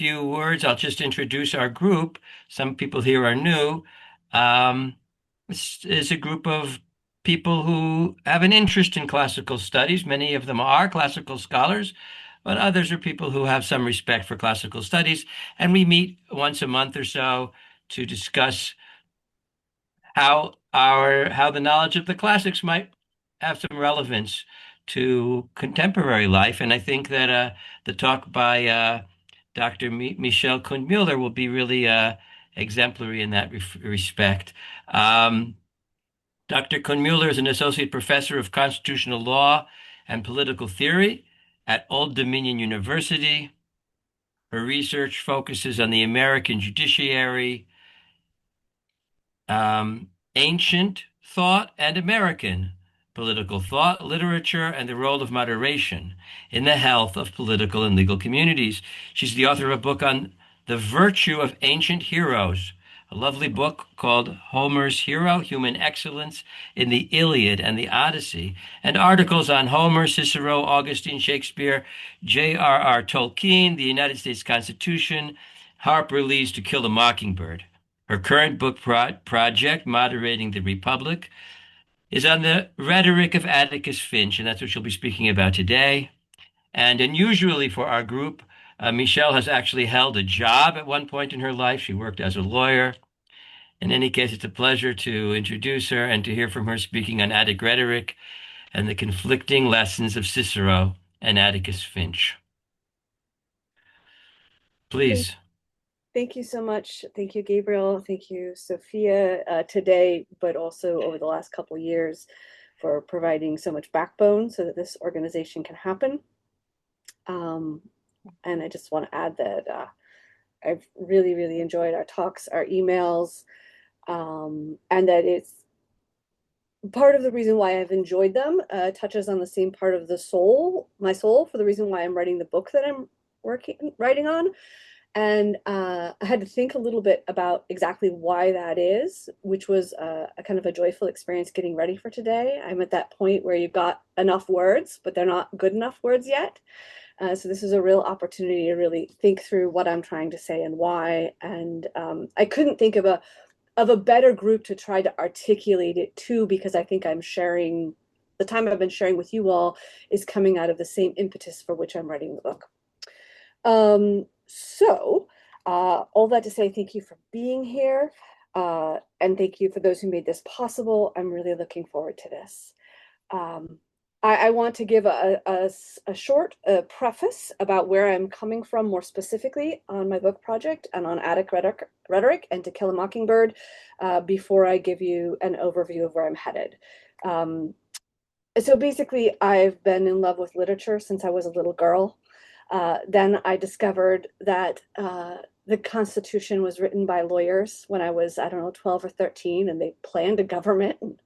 few words, I'll just introduce our group. Some people here are new. Um, this is a group of people who have an interest in classical studies. Many of them are classical scholars, but others are people who have some respect for classical studies. And we meet once a month or so to discuss how the knowledge of the classics might have some relevance to contemporary life. And I think that the talk by Dr. Michel Kundmueller will be really exemplary in that respect. Um, Dr. Kundmueller is an associate professor of constitutional law and political theory at Old Dominion University. Her research focuses on the American judiciary, ancient thought and American political thought, literature, and the role of moderation in the health of political and legal communities. She's the author of a book on the virtue of ancient heroes, a lovely book called Homer's Hero, Human Excellence in the Iliad and the Odyssey, and articles on Homer, Cicero, Augustine, Shakespeare, J.R.R. Tolkien, the United States Constitution, Harper Lee's To Kill a Mockingbird. Her current book project, Moderating the Republic, is on the rhetoric of Atticus Finch, and that's what she'll be speaking about today. And unusually for our group, Michelle has actually held a job at one point in her life. She worked as a lawyer. In any case, it's a pleasure to introduce her and to hear from her speaking on Attic rhetoric and the conflicting lessons of Cicero and Atticus Finch. Thank, Please. thank you so much. Thank you, Gabriel. Thank you, Sophia, today, but also over the last couple of years for providing so much backbone so that this organization can happen. Um, and I just want to add that I've really, really enjoyed our talks, our emails, and that it's part of the reason why I've enjoyed them touches on the same part of the soul, my soul, for the reason why I'm writing the book that I'm writing on. And I had to think a little bit about exactly why that is, which was a kind of a joyful experience getting ready for today. I'm at that point where you've got enough words, but they're not good enough words yet. So this is a real opportunity to really think through what I'm trying to say and why. And I couldn't think of a better group to try to articulate it to, because I think I'm sharing the time I've been sharing with you all is coming out of the same impetus for which I'm writing the book. All that to say, thank you for being here. And thank you for those who made this possible. I'm really looking forward to this. Um, I want to give a short preface about where I'm coming from more specifically on my book project and on Attic Rhetoric and To Kill a Mockingbird before I give you an overview of where I'm headed. So basically, I've been in love with literature since I was a little girl. Then I discovered that the Constitution was written by lawyers when I was, I don't know, 12 or 13, and they planned a government. And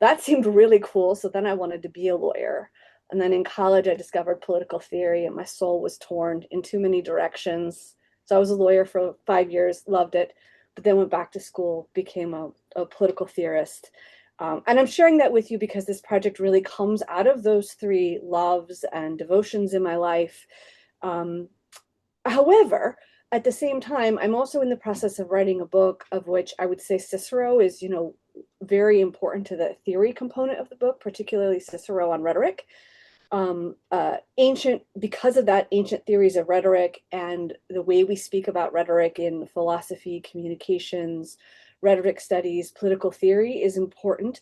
that seemed really cool. So then I wanted to be a lawyer. And then in college, I discovered political theory, and my soul was torn in too many directions. So I was a lawyer for 5 years, loved it, but then went back to school, became a political theorist. And I'm sharing that with you because this project really comes out of those three loves and devotions in my life. Um, However, at the same time, I'm also in the process of writing a book of which I would say Cicero is, very important to the theory component of the book, particularly Cicero on rhetoric. Because of that, ancient theories of rhetoric and the way we speak about rhetoric in philosophy, communications, rhetoric studies, political theory is important.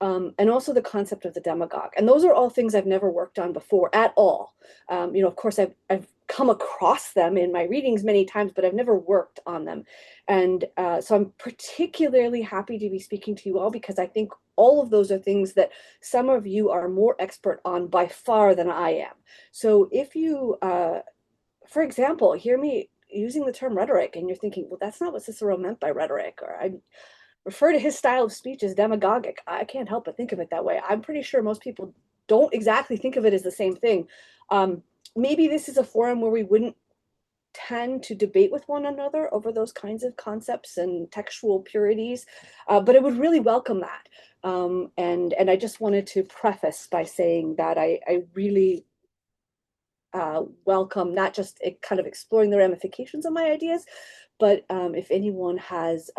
And also the concept of the demagogue. And those are all things I've never worked on before at all. Of course, I've come across them in my readings many times, but I've never worked on them. And so I'm particularly happy to be speaking to you all because I think all of those are things that some of you are more expert on by far than I am. So if you, for example, hear me using the term rhetoric and you're thinking, well, that's not what Cicero meant by rhetoric, or I refer to his style of speech as demagogic. I can't help but think of it that way. I'm pretty sure most people don't exactly think of it as the same thing. Maybe this is a forum where we wouldn't tend to debate with one another over those kinds of concepts and textual purities, but I would really welcome that. And I just wanted to preface by saying that I really welcome not just kind of exploring the ramifications of my ideas, but if anyone has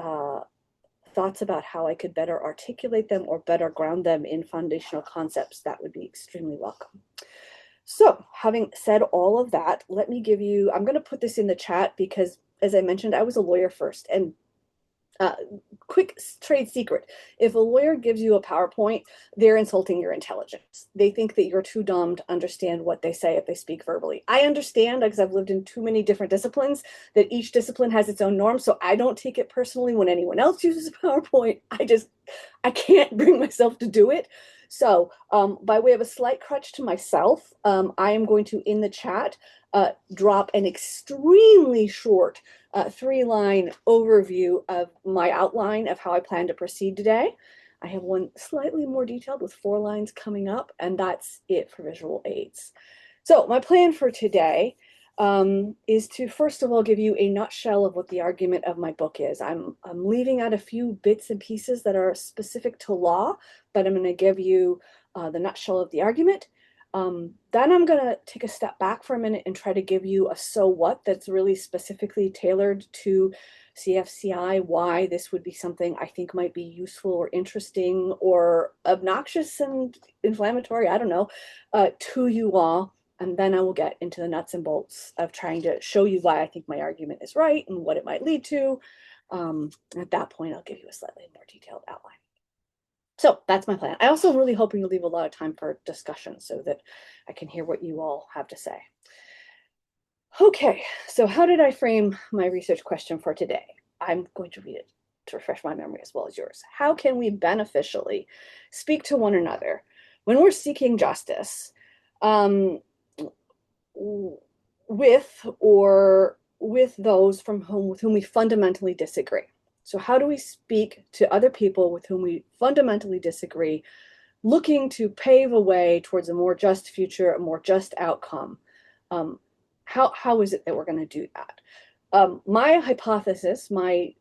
thoughts about how I could better articulate them or better ground them in foundational concepts, that would be extremely welcome. So having said all of that, let me give you, I'm going to put this in the chat because, as I mentioned, I was a lawyer first. And quick trade secret, if a lawyer gives you a PowerPoint, they're insulting your intelligence. They think that you're too dumb to understand what they say if they speak verbally. I understand, because I've lived in too many different disciplines, that each discipline has its own norms, so I don't take it personally when anyone else uses a PowerPoint. I can't bring myself to do it. So by way of a slight crutch to myself, I am going to, in the chat, drop an extremely short 3-line overview of my outline of how I plan to proceed today. I have one slightly more detailed with 4 lines coming up, and that's it for visual aids. So my plan for today is to first of all give you a nutshell of what the argument of my book is. I'm leaving out a few bits and pieces that are specific to law, but I'm going to give you the nutshell of the argument. Then I'm going to take a step back for a minute and try to give you a so what that's really specifically tailored to CFCI, why this would be something I think might be useful or interesting or obnoxious and inflammatory, I don't know, to you all. And then I will get into the nuts and bolts of trying to show you why I think my argument is right and what it might lead to. At that point, I'll give you a slightly more detailed outline. So that's my plan. I also am really hoping to leave a lot of time for discussion so that I can hear what you all have to say. Okay, so how did I frame my research question for today? I'm going to read it to refresh my memory as well as yours. How can we beneficially speak to one another when we're seeking justice with those with whom we fundamentally disagree? So how do we speak to other people with whom we fundamentally disagree, looking to pave a way towards a more just future, a more just outcome? How is it that we're going to do that? My hypothesis, my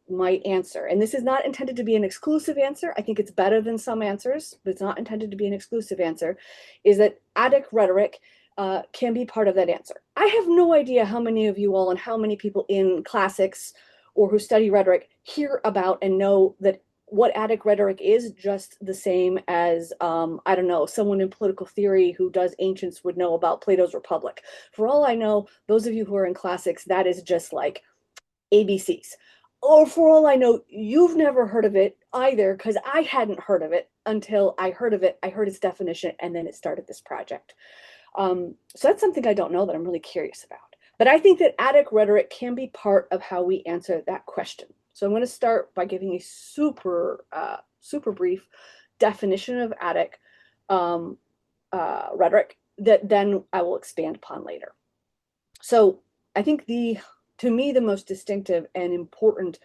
answer, and this is not intended to be an exclusive answer. I think it's better than some answers, but it's not intended to be an exclusive answer, is that Attic rhetoric can be part of that answer. I have no idea how many of you all and how many people in classics or who study rhetoric hear about and know that what Attic rhetoric is just the same as, I don't know, someone in political theory who does ancients would know about Plato's Republic. For all I know, those of you who are in classics, that is just like ABCs. Or for all I know, you've never heard of it either, because I hadn't heard of it until I heard of it. I heard its definition, and then it started this project. So that's something I don't know that I'm really curious about. But I think that Attic rhetoric can be part of how we answer that question. So I'm going to start by giving a super brief definition of Attic rhetoric that then I will expand upon later. So I think to me, the most distinctive and important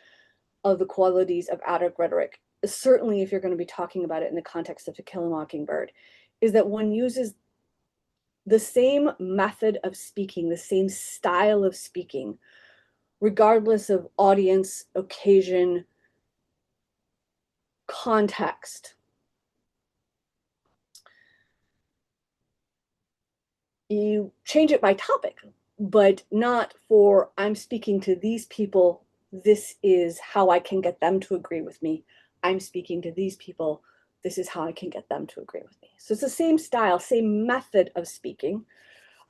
of the qualities of Attic rhetoric, certainly if you're going to be talking about it in the context of To Kill a Mockingbird, is that one uses the same method of speaking, the same style of speaking, regardless of audience, occasion, context. You change it by topic, but not for, I'm speaking to these people, this is how I can get them to agree with me. I'm speaking to these people, this is how I can get them to agree with me. So it's the same style, same method of speaking.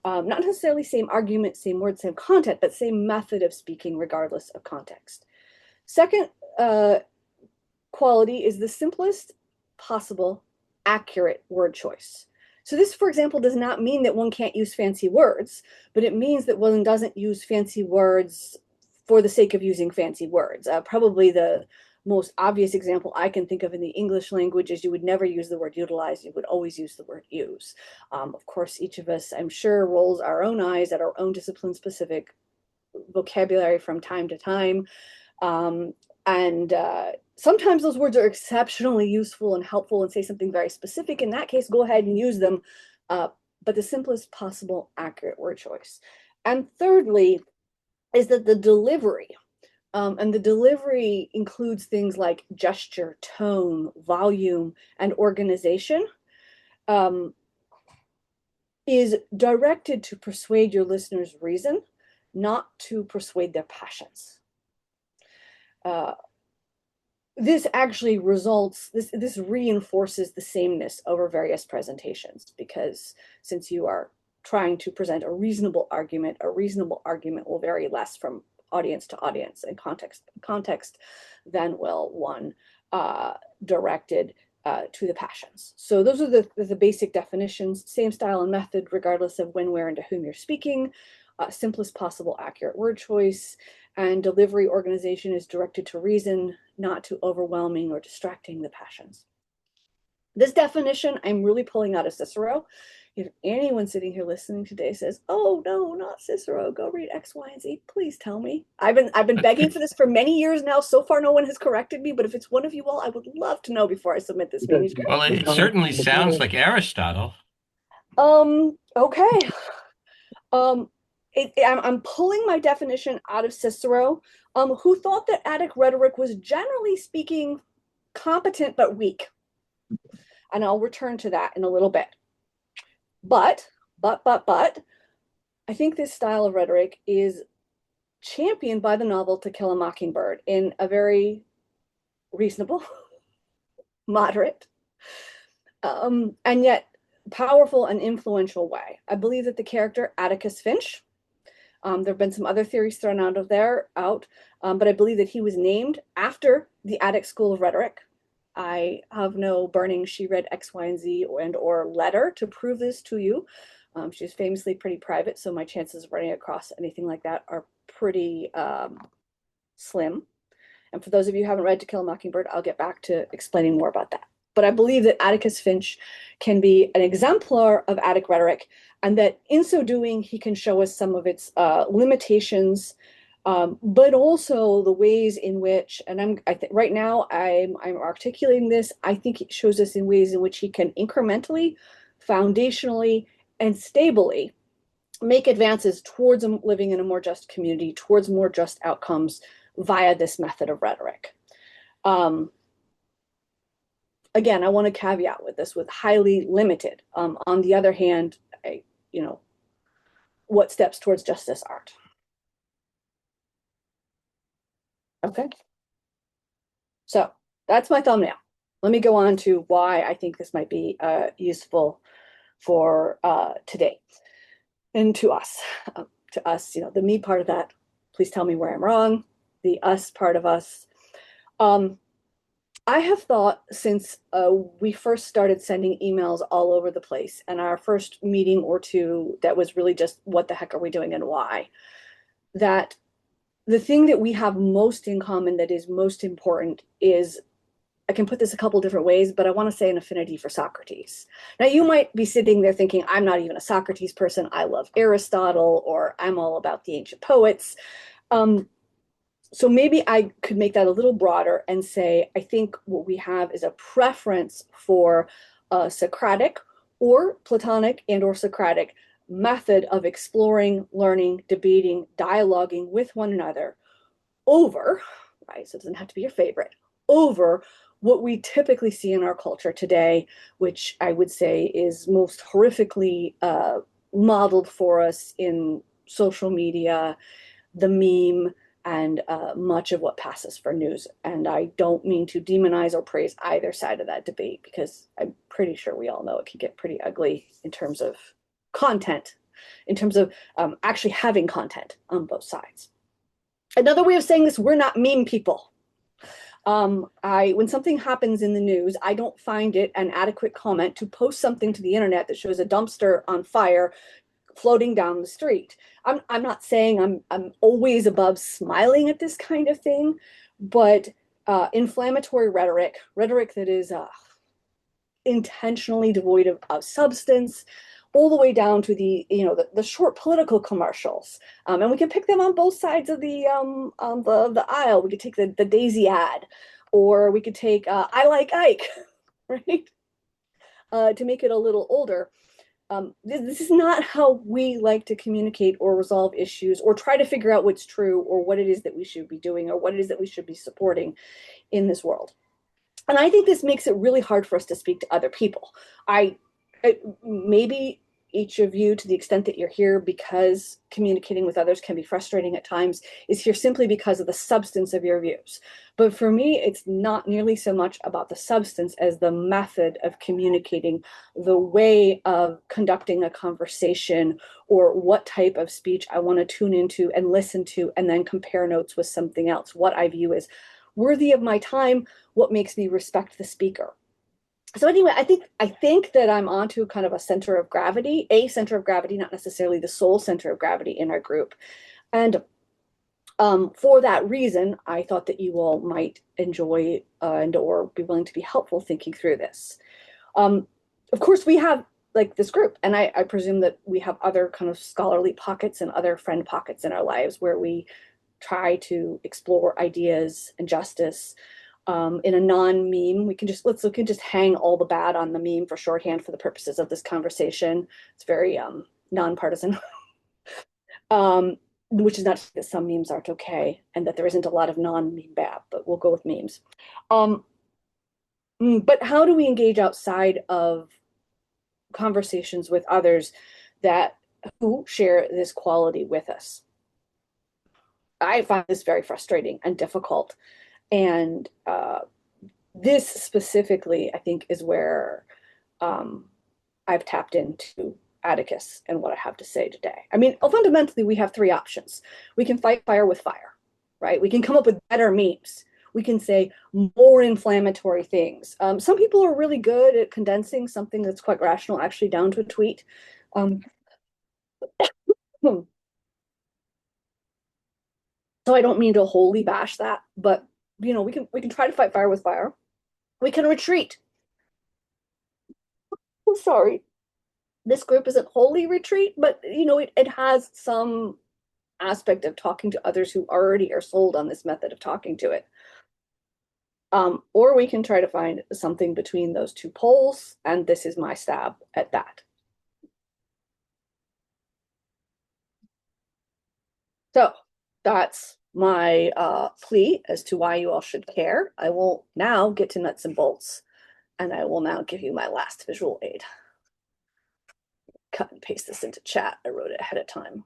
Not necessarily same argument, same word, same content, but same method of speaking regardless of context. Second quality is the simplest possible accurate word choice. So this, for example, does not mean that one can't use fancy words, but it means that one doesn't use fancy words for the sake of using fancy words. Probably the most obvious example I can think of in the English language is you would never use the word utilize, you would always use the word use. Of course, each of us, I'm sure, rolls our own eyes at our own discipline-specific vocabulary from time to time. Sometimes those words are exceptionally useful and helpful and say something very specific. In that case, go ahead and use them, but the simplest possible accurate word choice. And thirdly, is that the delivery, and the delivery includes things like gesture, tone, volume, and organization, is directed to persuade your listeners' reason, not to persuade their passions. This actually this reinforces the sameness over various presentations, because since you are trying to present a reasonable argument will vary less from audience to audience and context than will one directed to the passions. So those are the basic definitions: same style and method, regardless of when, where, and to whom you're speaking. Simplest possible accurate word choice, and delivery organization is directed to reason, not to overwhelming or distracting the passions. This definition I'm really pulling out of Cicero. If anyone sitting here listening today says, "Oh no, not Cicero, go read X, Y, and Z," please tell me. I've been begging for this for many years now. So far, no one has corrected me. But if it's one of you all, I would love to know before I submit this manuscript. Well, it certainly sounds like Aristotle. Okay. I'm pulling my definition out of Cicero, who thought that Attic rhetoric was generally speaking competent but weak. And I'll return to that in a little bit. But, I think this style of rhetoric is championed by the novel To Kill a Mockingbird in a very reasonable, moderate, and yet powerful and influential way. I believe that the character Atticus Finch, there have been some other theories thrown out, but I believe that he was named after the Attic School of Rhetoric. I have no burning she read X, Y, and Z or letter to prove this to you. She's famously pretty private, so my chances of running across anything like that are pretty slim. And for those of you who haven't read To Kill a Mockingbird, I'll get back to explaining more about that. But I believe that Atticus Finch can be an exemplar of Attic rhetoric, and that in so doing, he can show us some of its limitations, but also the ways in which, and I think right now I'm articulating this, I think it shows us in ways in which he can incrementally, foundationally, and stably make advances towards living in a more just community, towards more just outcomes via this method of rhetoric. Again, I want to caveat with this with highly limited. On the other hand, what steps towards justice art? Okay. So that's my thumbnail. Let me go on to why I think this might be useful for today and to us. The me part of that, please tell me where I'm wrong. The us part of us. I have thought since we first started sending emails all over the place, and our first meeting or two that was really just what the heck are we doing and why, that the thing that we have most in common that is most important is, I can put this a couple different ways, but I want to say an affinity for Socrates. Now, you might be sitting there thinking, I'm not even a Socrates person. I love Aristotle, or I'm all about the ancient poets. So maybe I could make that a little broader and say, I think what we have is a preference for a Socratic or Platonic and or Socratic method of exploring, learning, debating, dialoguing with one another over, right? So it doesn't have to be your favorite, over what we typically see in our culture today, which I would say is most horrifically modeled for us in social media, the meme, and much of what passes for news. And I don't mean to demonize or praise either side of that debate, because I'm pretty sure we all know it can get pretty ugly in terms of content, in terms of actually having content on both sides. Another way of saying this, we're not meme people. When something happens in the news, I don't find it an adequate comment to post something to the internet that shows a dumpster on fire floating down the street. I'm not saying I'm always above smiling at this kind of thing, but inflammatory rhetoric that is intentionally devoid of substance, all the way down to the short political commercials, and we can pick them on both sides of the aisle. We could take the Daisy ad, or we could take I Like Ike, right? To make it a little older. This is not how we like to communicate or resolve issues or try to figure out what's true or what it is that we should be doing or what it is that we should be supporting in this world. And I think this makes it really hard for us to speak to other people. Maybe each of you, to the extent that you're here because communicating with others can be frustrating at times, is here simply because of the substance of your views. But for me, it's not nearly so much about the substance as the method of communicating, the way of conducting a conversation, or what type of speech I want to tune into and listen to, and then compare notes with something else, what I view as worthy of my time, what makes me respect the speaker. So anyway, I think that I'm onto kind of a center of gravity, not necessarily the sole center of gravity in our group. And for that reason, I thought that you all might enjoy and or be willing to be helpful thinking through this. Um, of course, we have like this group, and I presume that we have other kind of scholarly pockets and other friend pockets in our lives where we try to explore ideas and justice in a non-meme. We can just hang all the bad on the meme for shorthand for the purposes of this conversation. It's very nonpartisan, which is not to say that some memes aren't okay and that there isn't a lot of non-meme bad, but we'll go with memes. Um, but how do we engage outside of conversations with others that who share this quality with us? I find this very frustrating and difficult. And this specifically, I think, is where I've tapped into Atticus and what I have to say today. I mean, fundamentally, we have three options. We can fight fire with fire, right? We can come up with better memes. We can say more inflammatory things. Some people are really good at condensing something that's quite rational actually down to a tweet. Um, so I don't mean to wholly bash that, but we can try to fight fire with fire. We can retreat. I'm sorry. This group isn't wholly retreat, but it has some aspect of talking to others who already are sold on this method of talking to it. Or we can try to find something between those two poles, and this is my stab at that. So that's my plea as to why you all should care. I will now get to nuts and bolts, and I will now give you my last visual aid. Cut and paste this into chat. I wrote it ahead of time.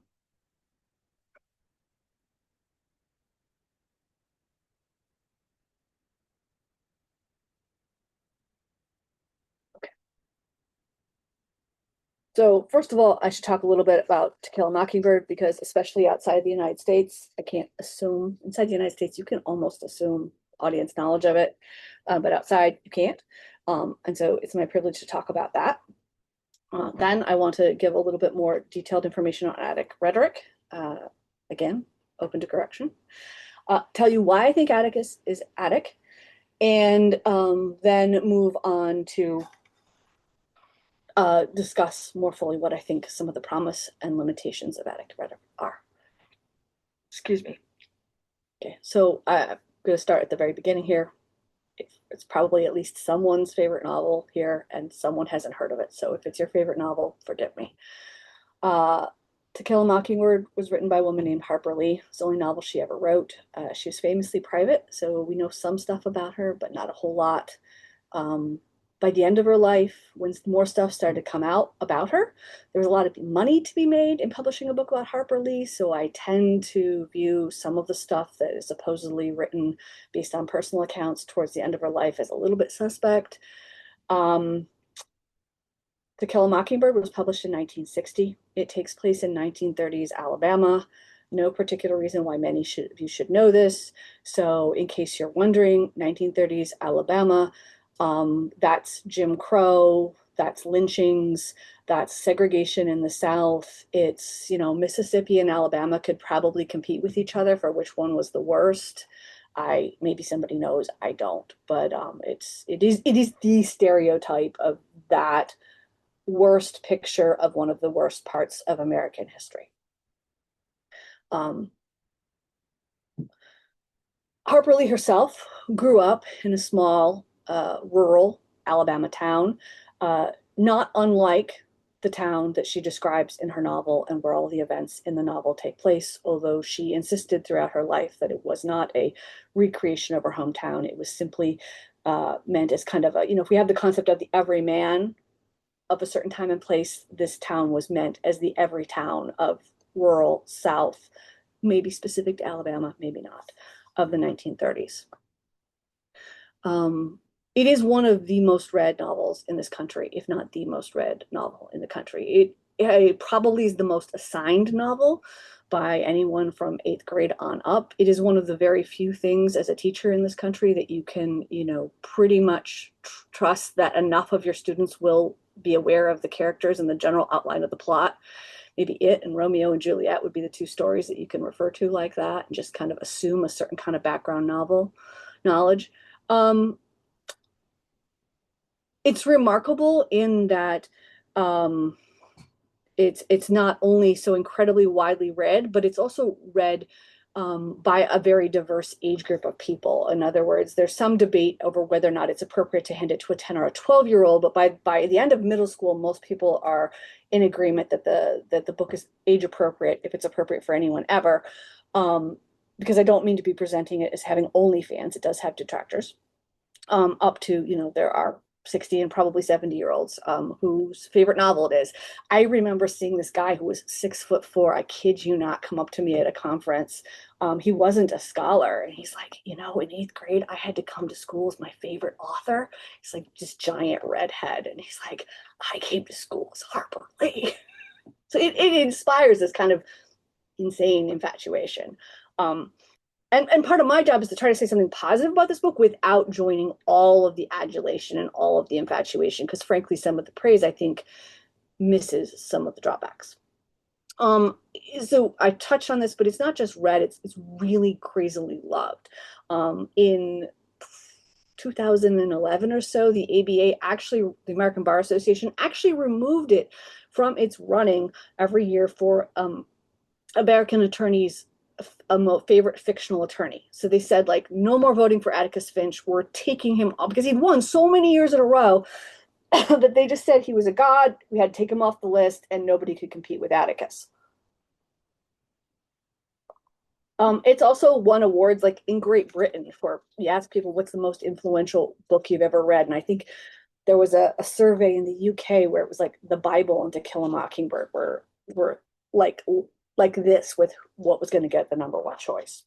So first of all, I should talk a little bit about To Kill a Mockingbird, because especially outside the United States, I can't assume. Inside the United States, you can almost assume audience knowledge of it, but outside you can't. And so it's my privilege to talk about that. Then I want to give a little bit more detailed information on Attic rhetoric. Again, open to correction. Tell you why I think Atticus is Attic, and then move on to discuss more fully what I think some of the promise and limitations of Attic rhetoric are. Excuse me. Okay, so I'm going to start at the very beginning here. It's probably at least someone's favorite novel here, and someone hasn't heard of it. So if it's your favorite novel, forgive me. To Kill a Mockingbird was written by a woman named Harper Lee. It's the only novel she ever wrote. She was famously private, so we know some stuff about her, but not a whole lot. By the end of her life, when more stuff started to come out about her, there was a lot of money to be made in publishing a book about Harper Lee. So I tend to view some of the stuff that is supposedly written based on personal accounts towards the end of her life as a little bit suspect. To Kill a Mockingbird was published in 1960. It takes place in 1930s Alabama. No particular reason why many of you should know this. So in case you're wondering, 1930s Alabama, that's Jim Crow, that's lynchings, that's segregation in the South. It's, Mississippi and Alabama could probably compete with each other for which one was the worst. Maybe somebody knows, I don't, but it is the stereotype of that worst picture of one of the worst parts of American history. Harper Lee herself grew up in a small rural Alabama town, not unlike the town that she describes in her novel and where all the events in the novel take place, although she insisted throughout her life that it was not a recreation of her hometown. It was simply meant as kind of if we have the concept of the everyman of a certain time and place, this town was meant as the every town of rural South, maybe specific to Alabama, maybe not, of the 1930s. It is one of the most read novels in this country, if not the most read novel in the country. It probably is the most assigned novel by anyone from 8th grade on up. It is one of the very few things as a teacher in this country that you can, pretty much trust that enough of your students will be aware of the characters and the general outline of the plot. Maybe It and Romeo and Juliet would be the two stories that you can refer to like that and just kind of assume a certain kind of background novel knowledge. It's remarkable in that it's not only so incredibly widely read, but it's also read by a very diverse age group of people. In other words, there's some debate over whether or not it's appropriate to hand it to a 10 or a 12-year-old, but by the end of middle school, most people are in agreement that the book is age appropriate, if it's appropriate for anyone ever. Because I don't mean to be presenting it as having only fans. It does have detractors. Up to, there are 60 and probably 70-year-olds whose favorite novel it is. I remember seeing this guy who was 6'4", I kid you not, come up to me at a conference. He wasn't a scholar, and he's like, in 8th grade, I had to come to school as my favorite author. He's like this giant redhead, and he's like, I came to school as Harper Lee. So it inspires this kind of insane infatuation. And part of my job is to try to say something positive about this book without joining all of the adulation and all of the infatuation, because frankly, some of the praise, I think, misses some of the drawbacks. So I touched on this, but it's not just read, it's really crazily loved. In 2011 or so, the ABA, the American Bar Association, actually removed it from its running every year for American attorneys' favorite fictional attorney. So they said, like, no more voting for Atticus Finch. We're taking him off because he'd won so many years in a row that they just said he was a god. We had to take him off the list, and nobody could compete with Atticus. It's also won awards like in Great Britain for, you ask people what's the most influential book you've ever read, and I think there was a survey in the UK where it was like the Bible and To Kill a Mockingbird were like this with what was going to get the #1 choice.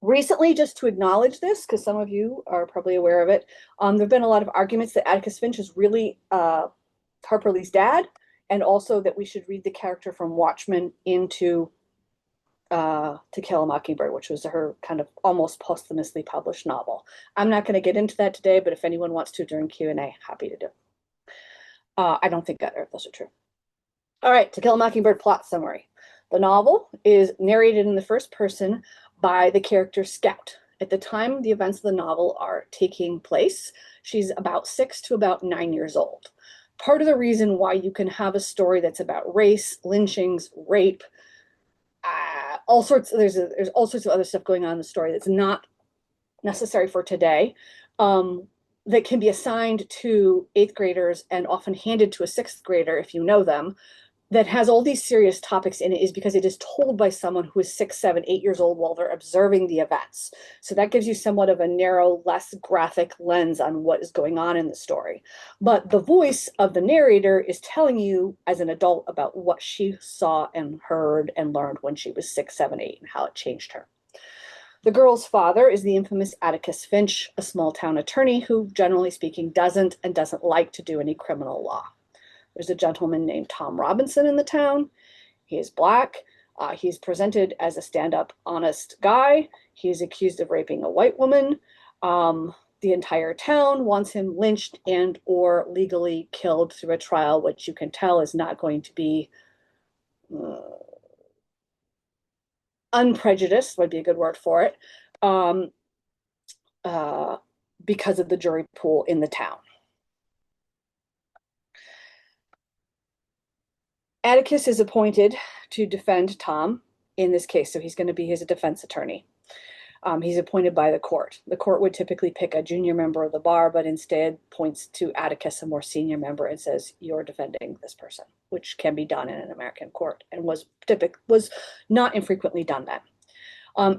Recently, just to acknowledge this, because some of you are probably aware of it, there have been a lot of arguments that Atticus Finch is really Harper Lee's dad, and also that we should read the character from Watchmen into To Kill a Mockingbird, which was her kind of almost posthumously published novel. I'm not going to get into that today, but if anyone wants to during Q&A, happy to do. I don't think either of those are true. All right, To Kill a Mockingbird plot summary. The novel is narrated in the first person by the character Scout. At the time the events of the novel are taking place, she's about 6 to about 9 years old. Part of the reason why you can have a story that's about race, lynchings, rape, there's all sorts of other stuff going on in the story that's not necessary for today, that can be assigned to 8th graders and often handed to a 6th grader if you know them, that has all these serious topics in it, is because it is told by someone who is 6, 7, 8 years old while they're observing the events. So that gives you somewhat of a narrow, less graphic lens on what is going on in the story. But the voice of the narrator is telling you as an adult about what she saw and heard and learned when she was 6, 7, 8 and how it changed her. The girl's father is the infamous Atticus Finch, a small town attorney who, generally speaking, doesn't like to do any criminal law. There's a gentleman named Tom Robinson in the town. He is Black. He's presented as a stand-up, honest guy. He is accused of raping a white woman. The entire town wants him lynched and or legally killed through a trial, which you can tell is not going to be unprejudiced, would be a good word for it, because of the jury pool in the town. Atticus is appointed to defend Tom in this case, so he's going to be his defense attorney. He's appointed by the court. The court would typically pick a junior member of the bar, but instead points to Atticus, a more senior member, and says, you're defending this person, which can be done in an American court and was not infrequently done then.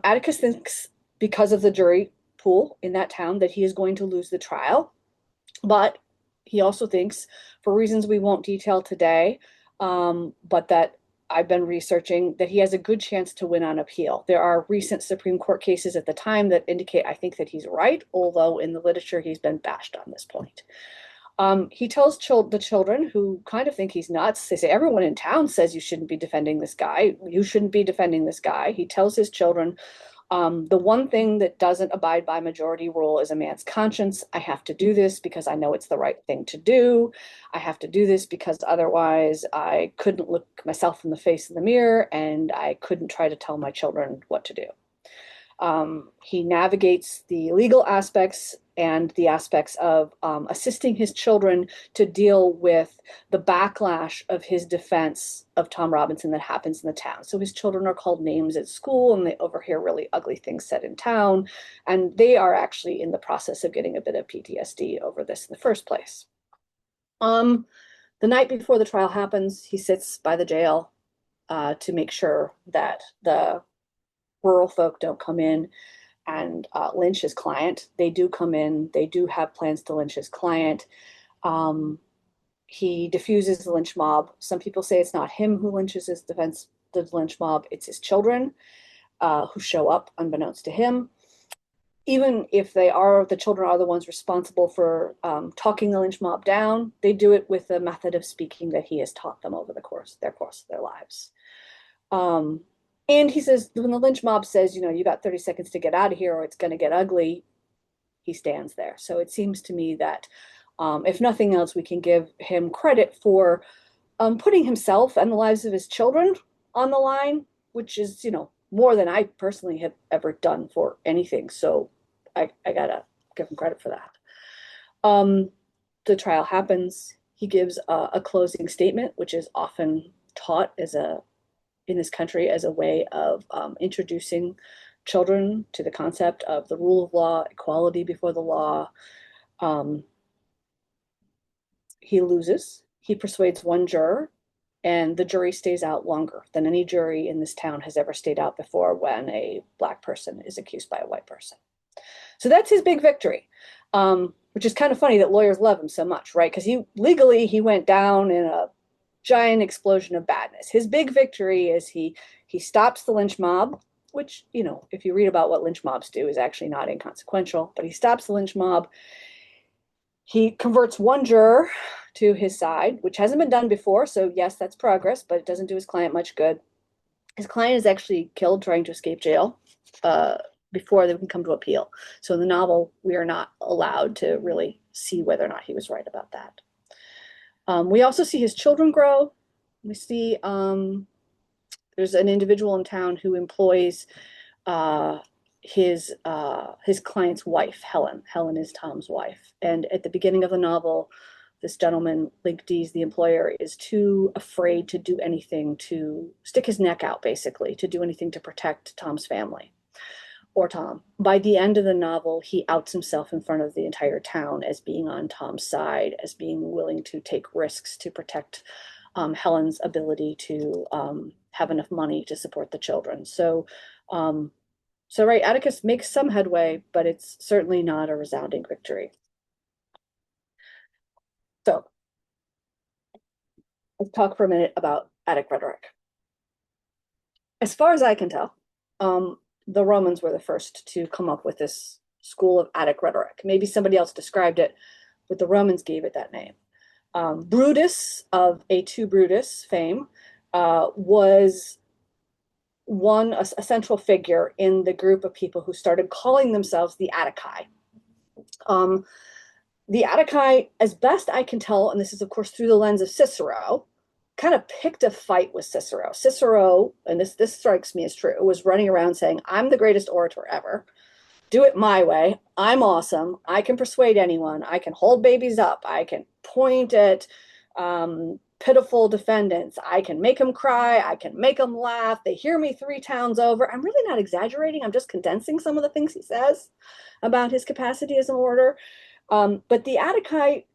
Atticus thinks, because of the jury pool in that town, that he is going to lose the trial, but He also thinks, for reasons we won't detail today, but that I've been researching, that he has a good chance to win on appeal. There are recent Supreme Court cases at the time that indicate, I think, that he's right, although in the literature he's been bashed on this point. He tells the children, who kind of think he's nuts. They say, everyone in town says you shouldn't be defending this guy. You shouldn't be defending this guy. He tells his children, the one thing that doesn't abide by majority rule is a man's conscience. I have to do this because I know it's the right thing to do. I have to do this because otherwise I couldn't look myself in the face in the mirror and I couldn't try to tell my children what to do. He navigates the legal aspects and the aspects of assisting his children to deal with the backlash of his defense of Tom Robinson that happens in the town. So his children are called names at school and they overhear really ugly things said in town. And they are actually in the process of getting a bit of PTSD over this in the first place. The night before the trial happens, he sits by the jail to make sure that the rural folk don't come in and lynch his client. They do come in. They do have plans to lynch his client. He diffuses the lynch mob. Some people say it's not him who lynches the lynch mob. It's his children who show up unbeknownst to him. Even if the children are the ones responsible for talking the lynch mob down, they do it with the method of speaking that he has taught them over the course of their lives. And he says, when the lynch mob says, you got 30 seconds to get out of here or it's going to get ugly, he stands there. So it seems to me that if nothing else, we can give him credit for putting himself and the lives of his children on the line, which is, more than I personally have ever done for anything. So I got to give him credit for that. The trial happens. He gives a closing statement, which is often taught in this country as a way of introducing children to the concept of the rule of law, equality before the law. He loses. He persuades one juror, and the jury stays out longer than any jury in this town has ever stayed out before when a Black person is accused by a white person. So that's his big victory, which is kind of funny that lawyers love him so much, right? Because he went down in a giant explosion of badness. His big victory is he stops the lynch mob, which, if you read about what lynch mobs do, is actually not inconsequential, but he stops the lynch mob. He converts one juror to his side, which hasn't been done before. So yes, that's progress, but it doesn't do his client much good. His client is actually killed trying to escape jail before they can come to appeal. So in the novel, we are not allowed to really see whether or not he was right about that. We also see his children grow. We see there's an individual in town who employs his client's wife, Helen. Helen is Tom's wife. And at the beginning of the novel, this gentleman, Link Dees, the employer, is too afraid to do anything, to stick his neck out, basically, to do anything to protect Tom's family. Or Tom. By the end of the novel, he outs himself in front of the entire town as being on Tom's side, as being willing to take risks to protect Helen's ability to have enough money to support the children. So right, Atticus makes some headway, but it's certainly not a resounding victory. So let's talk for a minute about Attic rhetoric. As far as I can tell, the Romans were the first to come up with this school of Attic rhetoric. Maybe somebody else described it, but the Romans gave it that name. Brutus of A2 Brutus fame was a central figure in the group of people who started calling themselves the Attici. The Attici, as best I can tell, and this is of course through the lens of Cicero, kind of picked a fight with Cicero. Cicero, and this strikes me as true, was running around saying, I'm the greatest orator ever. Do it my way. I'm awesome. I can persuade anyone. I can hold babies up. I can point at pitiful defendants. I can make them cry. I can make them laugh. They hear me 3 towns over. I'm really not exaggerating. I'm just condensing some of the things he says about his capacity as an orator. But the Attici,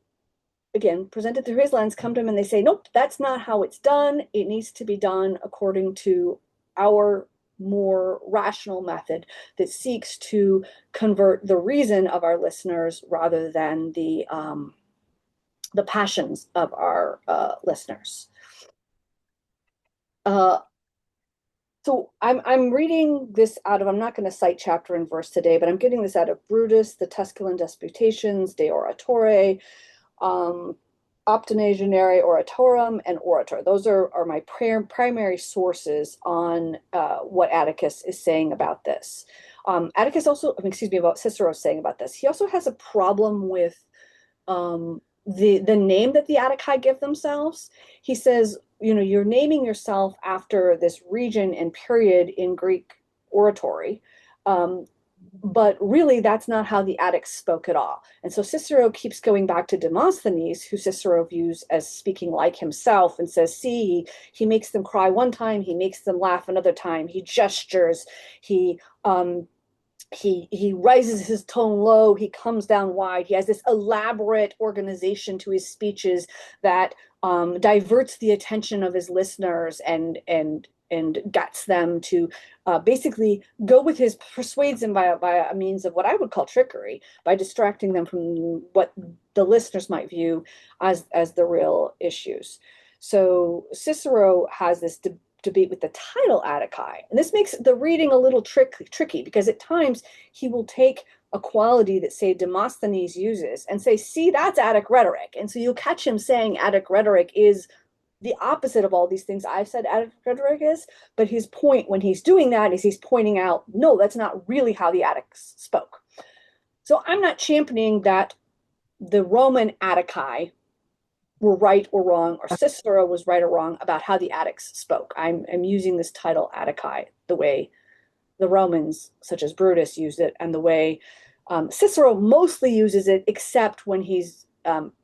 again, presented through his lens, come to him and they say, nope, that's not how it's done. It needs to be done according to our more rational method that seeks to convert the reason of our listeners rather than the the passions of our listeners. Uh, so I'm reading this out of, I'm not going to cite chapter and verse today, but I'm getting this out of Brutus, the Tusculan Disputations, De Oratore, um, Optinagenare Oratorum, and Orator. Those are my primary sources on what Atticus is saying about this. Atticus also, excuse me, about Cicero saying about this. He also has a problem with the name that the Attici give themselves. He says, you're naming yourself after this region and period in Greek oratory. But really, that's not how the Attics spoke at all. And so Cicero keeps going back to Demosthenes, who Cicero views as speaking like himself, and says, see, he makes them cry one time, he makes them laugh another time, he gestures, he rises his tone low, he comes down wide, he has this elaborate organization to his speeches that diverts the attention of his listeners and gets them to basically go with his, persuades them by a means of what I would call trickery, by distracting them from what the listeners might view as the real issues. So Cicero has this debate with the title Attici. And this makes the reading a little tricky because at times he will take a quality that, say, Demosthenes uses and say, see, that's Attic rhetoric. And so you'll catch him saying Attic rhetoric is the opposite of all these things I've said Attic rhetoric is. But his point when he's doing that is he's pointing out, no, that's not really how the Attics spoke. So I'm not championing that the Roman Attici were right or wrong, or Cicero was right or wrong about how the Attics spoke. I'm using this title Attici the way the Romans, such as Brutus, used it, and the way Cicero mostly uses it, except when he's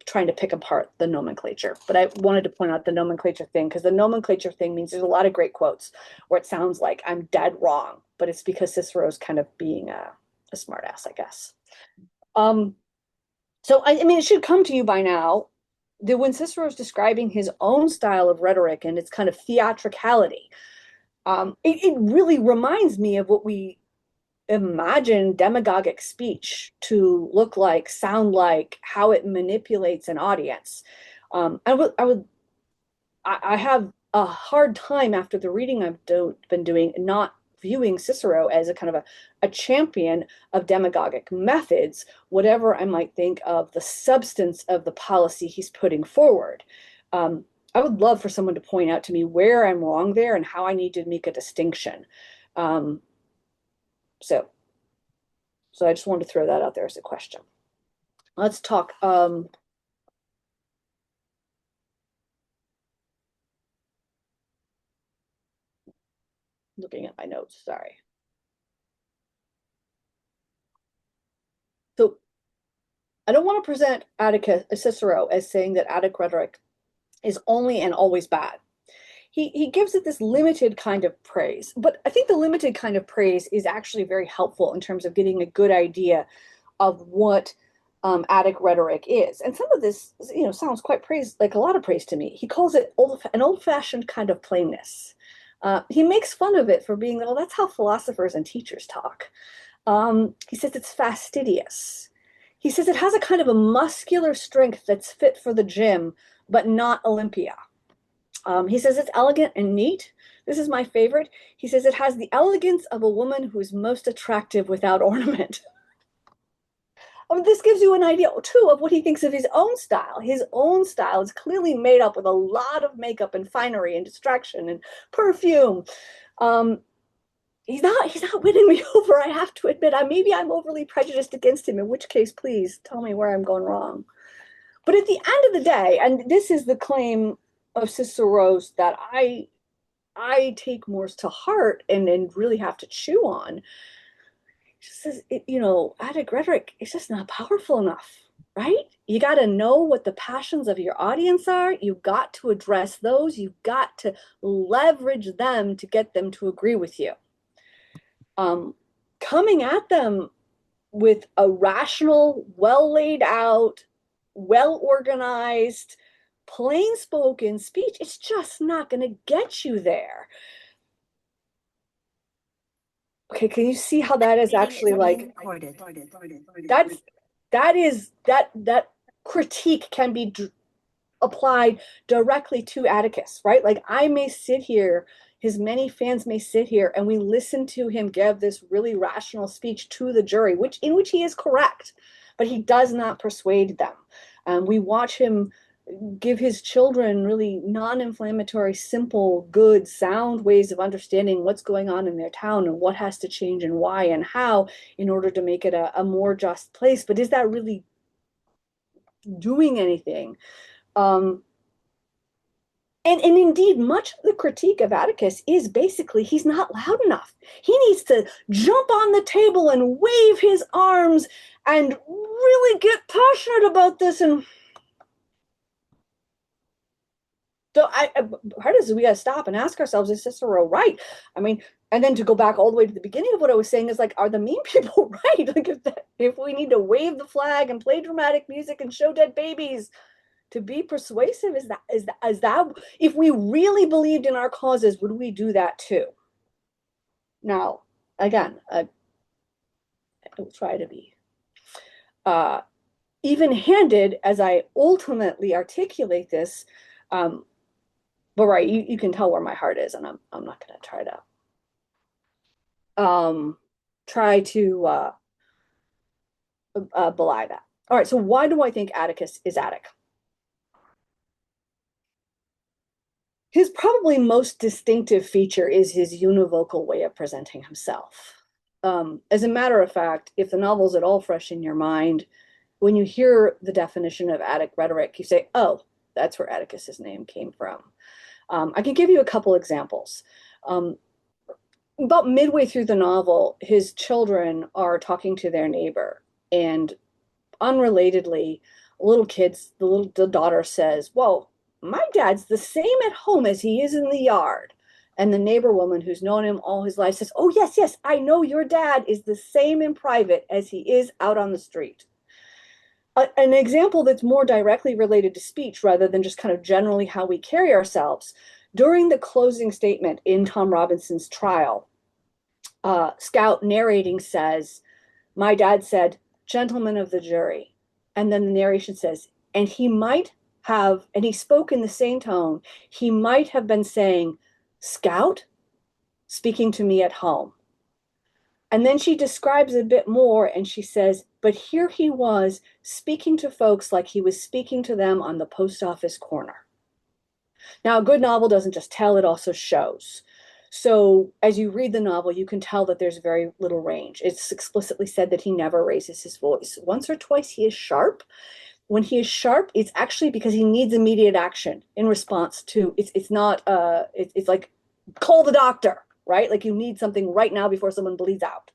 trying to pick apart the nomenclature. But I wanted to point out the nomenclature thing, because the nomenclature thing means there's a lot of great quotes where it sounds like I'm dead wrong, but it's because Cicero's kind of being a smartass, I guess. So, I mean, it should come to you by now that when Cicero is describing his own style of rhetoric and its kind of theatricality, it really reminds me of what we imagine demagogic speech to look like, sound like, how it manipulates an audience. I have a hard time after the reading I've been doing not viewing Cicero as a kind of a champion of demagogic methods, whatever I might think of the substance of the policy he's putting forward. I would love for someone to point out to me where I'm wrong there and how I need to make a distinction. Um, so, so I just wanted to throw that out there as a question. Let's talk. Looking at my notes, sorry. So I don't want to present Atticus Cicero as saying that Attic rhetoric is only and always bad. He gives it this limited kind of praise, but I think the limited kind of praise is actually very helpful in terms of getting a good idea of what Attic rhetoric is. And some of this, sounds quite praise, like a lot of praise to me. He calls it an old-fashioned kind of plainness. He makes fun of it for being, well, that's how philosophers and teachers talk. He says it's fastidious. He says it has a kind of a muscular strength that's fit for the gym, but not Olympia. He says it's elegant and neat. This is my favorite. He says it has the elegance of a woman who is most attractive without ornament. This gives you an idea, too, of what he thinks of his own style. His own style is clearly made up with a lot of makeup and finery and distraction and perfume. He's not winning me over, I have to admit. Maybe I'm overly prejudiced against him, in which case, please tell me where I'm going wrong. But at the end of the day, and this is the claim of Cicero's that I take more to heart and really have to chew on. Just says, Attic rhetoric is just not powerful enough, right? You got to know what the passions of your audience are. You've got to address those. You've got to leverage them to get them to agree with you. Coming at them with a rational, well laid out, well organized, plain spoken speech, it's just not going to get you there. Okay, can you see how that is actually like that critique can be applied directly to Atticus, right? Like I may sit here, his many fans may sit here, and we listen to him give this really rational speech to the jury, in which he is correct, but he does not persuade them. We watch him give his children really non-inflammatory, simple, good, sound ways of understanding what's going on in their town and what has to change and why and how in order to make it a more just place. But is that really doing anything? And indeed, much of the critique of Atticus is basically he's not loud enough. He needs to jump on the table and wave his arms and really get passionate about this. And so part of this is we got to stop and ask ourselves, is Cicero right? I mean, and then to go back all the way to the beginning of what I was saying is like, are the mean people right? Like if we need to wave the flag and play dramatic music and show dead babies to be persuasive, is that if we really believed in our causes, would we do that too? Now, again, I will try to be even-handed as I ultimately articulate this. But right, you can tell where my heart is, and I'm not going to try to belie that. All right, so why do I think Atticus is Attic? His probably most distinctive feature is his univocal way of presenting himself. As a matter of fact, if the novel's at all fresh in your mind, when you hear the definition of Attic rhetoric, you say, oh, that's where Atticus's name came from. I can give you a couple examples. About midway through the novel, his children are talking to their neighbor, and unrelatedly, the daughter says, whoa, my dad's the same at home as he is in the yard. And the neighbor woman who's known him all his life says, oh, yes, yes, I know your dad is the same in private as he is out on the street. An example that's more directly related to speech rather than just kind of generally how we carry ourselves. During the closing statement in Tom Robinson's trial, Scout narrating says, my dad said, gentlemen of the jury. And then the narration says, and he spoke in the same tone, he might have been saying, Scout, speaking to me at home. And then she describes a bit more and she says, but here he was speaking to folks like he was speaking to them on the post office corner. Now, a good novel doesn't just tell, it also shows. So as you read the novel, you can tell that there's very little range. It's explicitly said that he never raises his voice. Once or twice he is sharp. When he is sharp, it's actually because he needs immediate action in response to, it's like, call the doctor, right? Like you need something right now before someone bleeds out.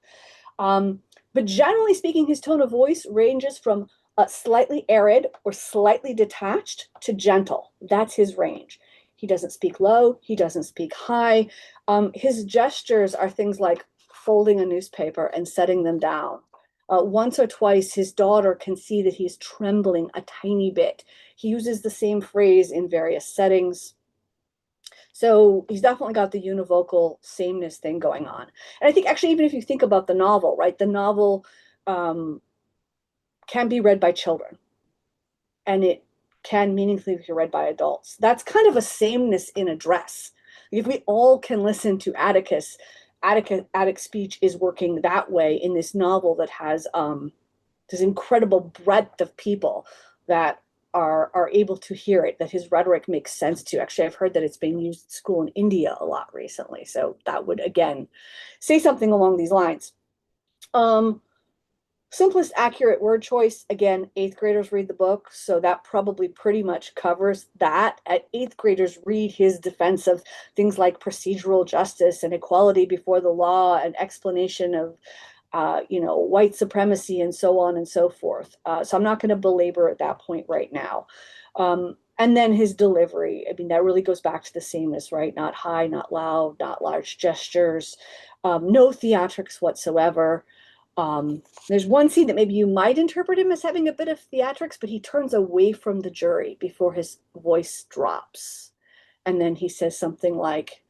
But generally speaking, his tone of voice ranges from slightly arid or slightly detached to gentle. That's his range. He doesn't speak low. He doesn't speak high. His gestures are things like folding a newspaper and setting them down. Once or twice, his daughter can see that he's trembling a tiny bit. He uses the same phrase in various settings. So he's definitely got the univocal sameness thing going on. And I think actually, even if you think about the novel, right, the novel can be read by children. And it can meaningfully be read by adults. That's kind of a sameness in address. If we all can listen to Atticus, Attic's speech is working that way in this novel that has this incredible breadth of people that are able to hear it, that his rhetoric makes sense to. Actually, I've heard that it's being used at school in India a lot recently. So that would, again, say something along these lines. Simplest accurate word choice, again, 8th graders read the book, so that probably pretty much covers that. 8th graders read his defense of things like procedural justice and equality before the law and explanation of white supremacy and so on and so forth. So I'm not going to belabor at that point right now. And then his delivery, I mean, that really goes back to the sameness, right? Not high, not loud, not large gestures, no theatrics whatsoever. There's one scene that maybe you might interpret him as having a bit of theatrics, but he turns away from the jury before his voice drops. And then he says something like,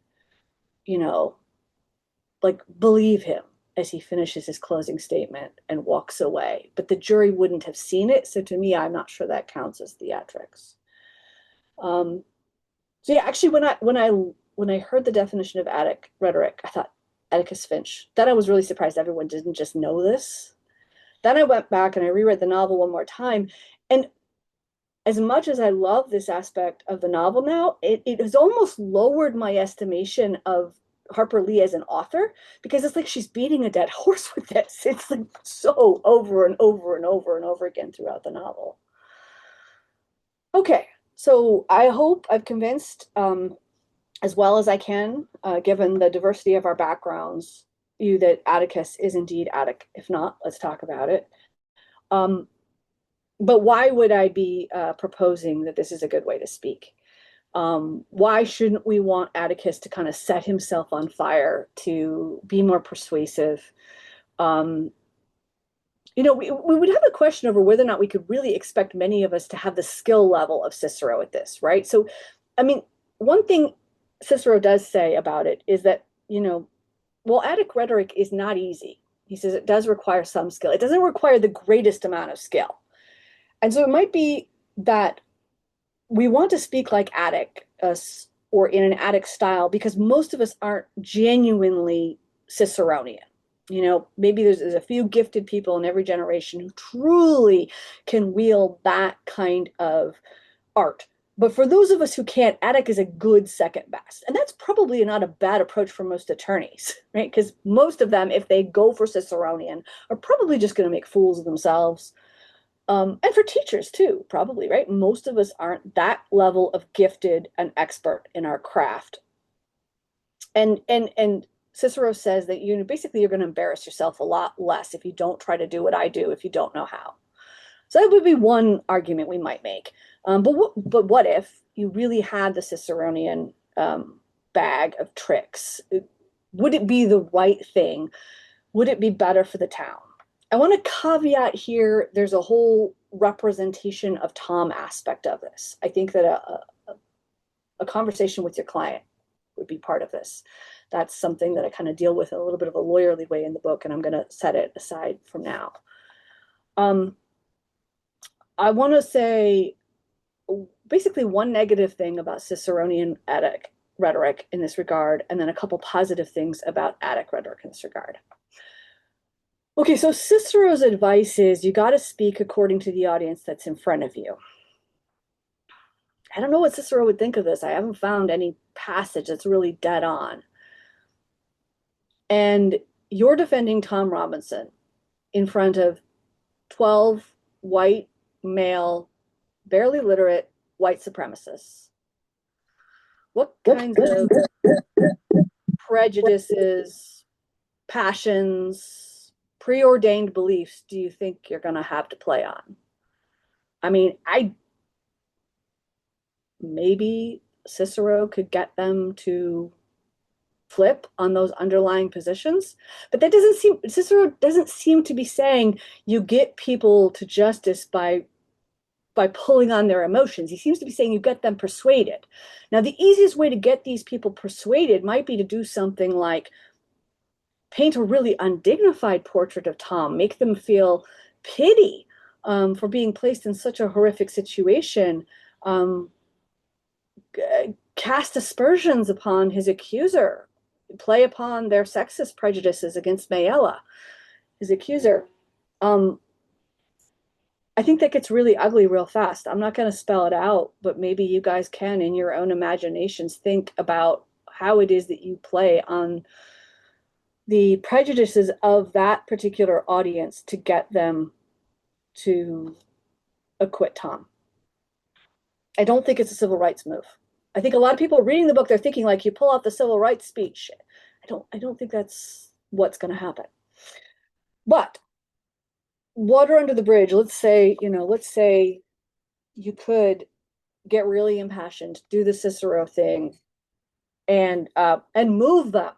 like, believe him, as he finishes his closing statement and walks away. But the jury wouldn't have seen it. So to me, I'm not sure that counts as theatrics. Um, so yeah, actually, when I heard the definition of Attic rhetoric, I thought Atticus Finch. Then I was really surprised everyone didn't just know this. Then I went back and I reread the novel one more time, and as much as I love this aspect of the novel now, it has almost lowered my estimation of Harper Lee as an author, because it's like she's beating a dead horse with this. It's like so over and over and over and over again throughout the novel. Okay, so I hope I've convinced, as well as I can, given the diversity of our backgrounds, you that Atticus is indeed Attic. If not, let's talk about it. Um, but why would I be proposing that this is a good way to speak? Why shouldn't we want Atticus to kind of set himself on fire to be more persuasive? Um, we would have a question over whether or not we could really expect many of us to have the skill level of Cicero at this, right? So, I mean, one thing Cicero does say about it is that, well, Attic rhetoric is not easy. He says it does require some skill. It doesn't require the greatest amount of skill. And so it might be that we want to speak like Attic, or in an Attic style, because most of us aren't genuinely Ciceronian. Maybe there's a few gifted people in every generation who truly can wield that kind of art. But for those of us who can't, Attic is a good second best. And that's probably not a bad approach for most attorneys, right? Because most of them, if they go for Ciceronian, are probably just going to make fools of themselves. And for teachers too, probably, right? Most of us aren't that level of gifted and expert in our craft. And Cicero says that basically you're going to embarrass yourself a lot less if you don't try to do what I do if you don't know how. So that would be one argument we might make. But what if you really had the Ciceronian bag of tricks? Would it be the right thing? Would it be better for the town? I want to caveat here, there's a whole representation of Tom aspect of this. I think that a conversation with your client would be part of this. That's something that I kind of deal with in a little bit of a lawyerly way in the book, and I'm going to set it aside from now. I want to say basically one negative thing about Ciceronian Attic rhetoric in this regard, and then a couple positive things about Attic rhetoric in this regard. Okay, so Cicero's advice is you got to speak according to the audience that's in front of you. I don't know what Cicero would think of this. I haven't found any passage that's really dead on. And you're defending Tom Robinson in front of 12 white, male, barely literate white supremacists. What kinds of prejudices, passions, preordained beliefs do you think you're going to have to play on? I mean, maybe Cicero could get them to flip on those underlying positions, but Cicero doesn't seem to be saying you get people to justice by pulling on their emotions. He seems to be saying you get them persuaded. Now, the easiest way to get these people persuaded might be to do something like paint a really undignified portrait of Tom, make them feel pity for being placed in such a horrific situation, cast aspersions upon his accuser, play upon their sexist prejudices against Mayella, his accuser. I think that gets really ugly real fast. I'm not going to spell it out, but maybe you guys can, in your own imaginations, think about how it is that you play on the prejudices of that particular audience to get them to acquit Tom. I don't think it's a civil rights move. I think a lot of people reading the book, they're thinking like you pull out the civil rights speech. I don't think that's what's going to happen. But water under the bridge, let's say you could get really impassioned, do the Cicero thing, and move them.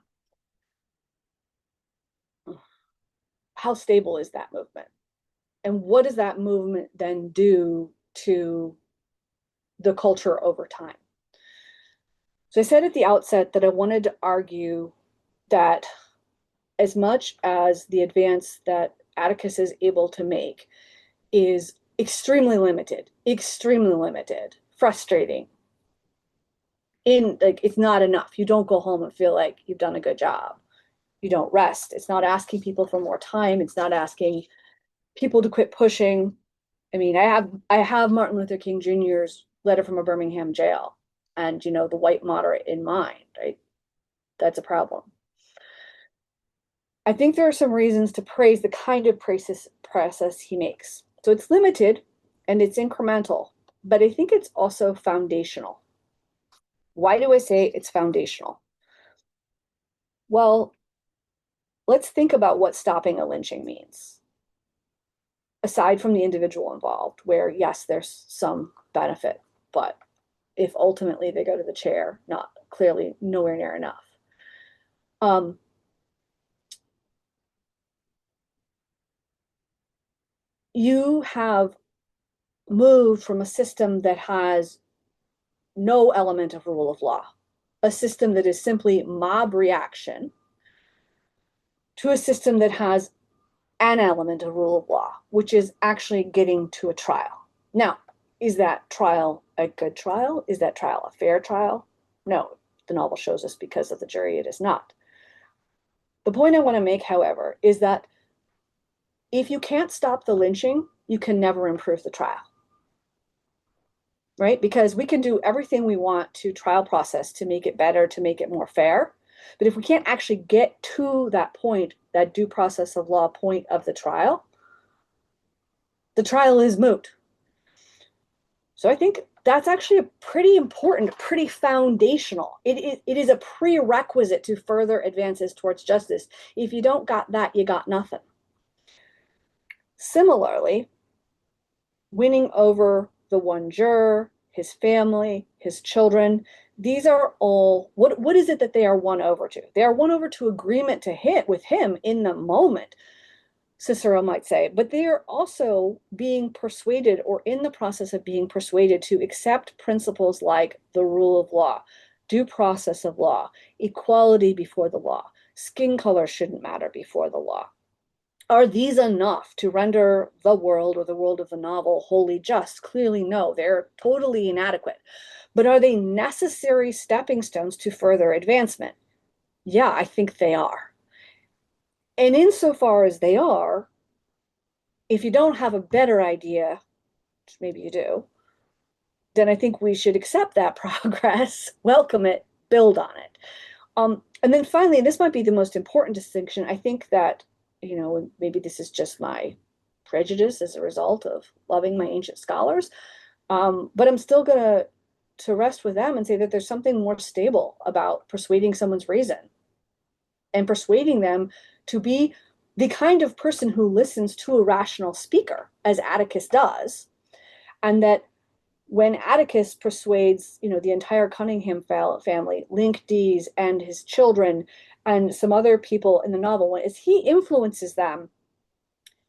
How stable is that movement? And what does that movement then do to the culture over time? So I said at the outset that I wanted to argue that as much as the advance that Atticus is able to make is extremely limited, frustrating, it's not enough. You don't go home and feel like you've done a good job. You don't rest. It's not asking people for more time. It's not asking people to quit pushing. I mean, I have Martin Luther King Jr.'s letter from a Birmingham jail, and the white moderate in mind, right? That's a problem. I think there are some reasons to praise the kind of process he makes. So it's limited and it's incremental, but I think it's also foundational. Why do I say it's foundational? Well, let's think about what stopping a lynching means. Aside from the individual involved, where yes, there's some benefit, but if ultimately they go to the chair, not clearly nowhere near enough. You have moved from a system that has no element of rule of law, a system that is simply mob reaction, to a system that has an element of rule of law, which is actually getting to a trial. Now, is that trial a good trial? Is that trial a fair trial? No, the novel shows us because of the jury, it is not. The point I want to make, however, is that if you can't stop the lynching, you can never improve the trial. Right? Because we can do everything we want to trial process to make it better, to make it more fair. But if we can't actually get to that point, that due process of law point of the trial is moot. So I think that's actually a pretty important, pretty foundational. It is a prerequisite to further advances towards justice. If you don't got that, you got nothing. Similarly, winning over the one juror, his family, his children, these are all, what is it that they are won over to? They are won over to agreement to hit with him in the moment, Cicero might say, but they are also being persuaded or in the process of being persuaded to accept principles like the rule of law, due process of law, equality before the law, skin color shouldn't matter before the law. Are these enough to render the world or the world of the novel wholly just? Clearly, no, they're totally inadequate. But are they necessary stepping stones to further advancement? Yeah, I think they are. And insofar as they are, if you don't have a better idea, which maybe you do, then I think we should accept that progress, welcome it, build on it. And then finally, this might be the most important distinction. I think that, maybe this is just my prejudice as a result of loving my ancient scholars, but I'm still going to rest with them and say that there's something more stable about persuading someone's reason and persuading them to be the kind of person who listens to a rational speaker, as Atticus does, and that when Atticus persuades, the entire Cunningham family, Link Dees and his children and some other people in the novel, as he influences them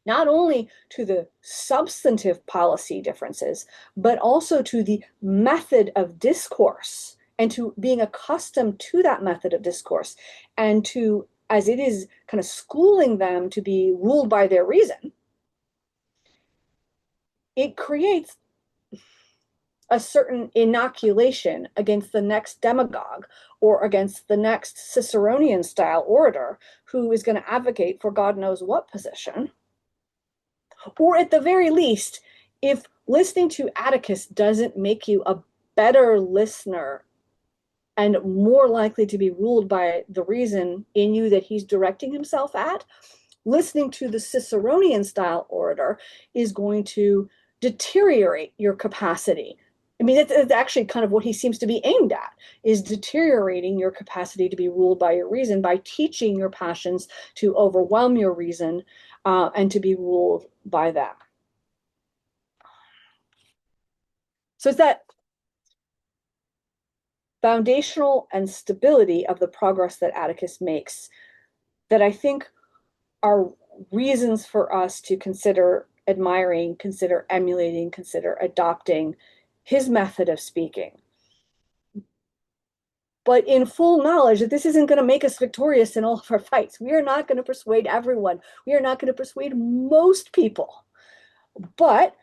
not only to the substantive policy differences, but also to the method of discourse and to being accustomed to that method of discourse and to, as it is kind of schooling them to be ruled by their reason, it creates a certain inoculation against the next demagogue or against the next Ciceronian style orator who is going to advocate for God knows what position. Or at the very least, if listening to Atticus doesn't make you a better listener and more likely to be ruled by the reason in you that he's directing himself at, listening to the Ciceronian style orator is going to deteriorate your capacity. I mean, it's actually kind of what he seems to be aimed at, is deteriorating your capacity to be ruled by your reason by teaching your passions to overwhelm your reason and to be ruled by them. So it's that foundational and stability of the progress that Atticus makes that I think are reasons for us to consider admiring, consider emulating, consider adopting his method of speaking. But in full knowledge that this isn't going to make us victorious in all of our fights. We are not going to persuade everyone. We are not going to persuade most people. But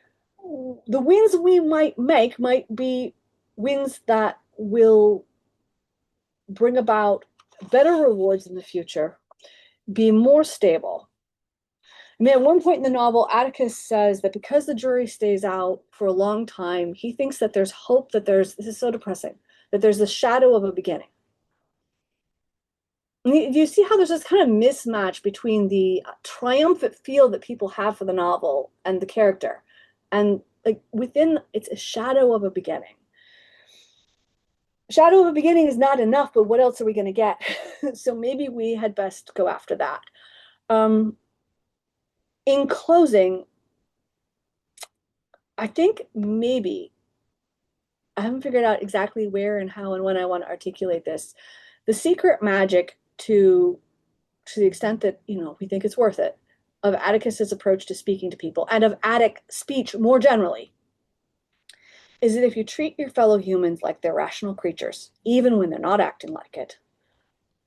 the wins we might make might be wins that will bring about better rewards in the future, be more stable. I mean, at one point in the novel, Atticus says that because the jury stays out for a long time, he thinks that there's hope, that there's, this is so depressing, that there's the shadow of a beginning. Do you see how there's this kind of mismatch between the triumphant feel that people have for the novel and the character? And like within, it's a shadow of a beginning. Shadow of a beginning is not enough, but what else are we going to get? So maybe we had best go after that. Um, in closing, I think maybe I haven't figured out exactly where and how and when I want to articulate this. The secret magic to the extent that, you know, we think it's worth it, of Atticus's approach to speaking to people and of Attic speech more generally, is that if you treat your fellow humans like they're rational creatures, even when they're not acting like it,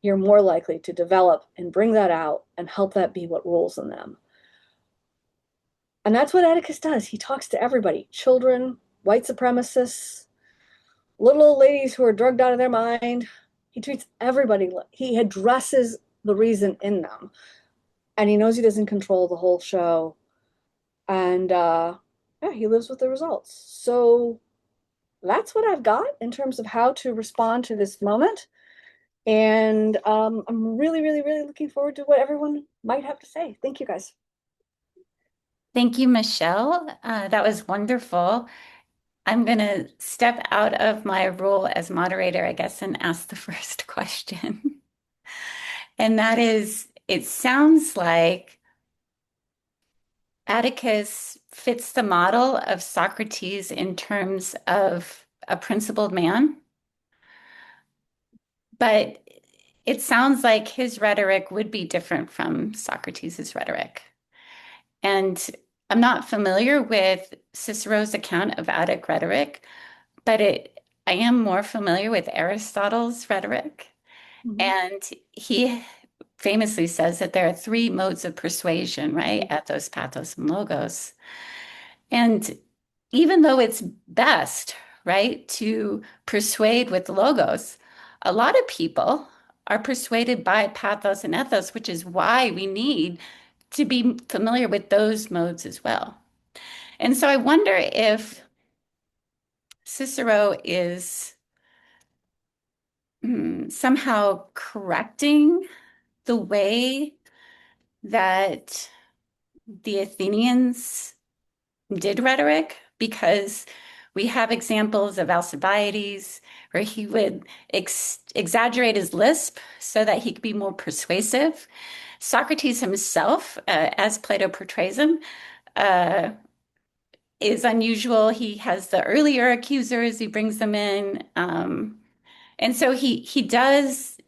you're more likely to develop and bring that out and help that be what rules in them. And that's what Atticus does. He talks to everybody, children, white supremacists, little old ladies who are drugged out of their mind. He treats everybody, he addresses the reason in them. And he knows he doesn't control the whole show. And yeah, he lives with the results. So that's what I've got in terms of how to respond to this moment. And I'm really, really, really looking forward to what everyone might have to say. Thank you, guys. Thank you, Michelle. That was wonderful. I'm going to step out of my role as moderator, I guess, and ask the first question. And that is, it sounds like Atticus fits the model of Socrates in terms of a principled man, but it sounds like his rhetoric would be different from Socrates's rhetoric. And I'm not familiar with Cicero's account of Attic rhetoric, but I am more familiar with Aristotle's rhetoric. Mhm. And he famously says that there are three modes of persuasion, right? Ethos, pathos, and logos. And even though it's best, right, to persuade with logos, a lot of people are persuaded by pathos and ethos, which is why we need to be familiar with those modes as well. And so I wonder if Cicero is somehow correcting the way that the Athenians did rhetoric, because we have examples of Alcibiades where he would exaggerate his lisp so that he could be more persuasive. Socrates himself, as Plato portrays him, uh, is unusual. He has the earlier accusers, he brings them in. And so he does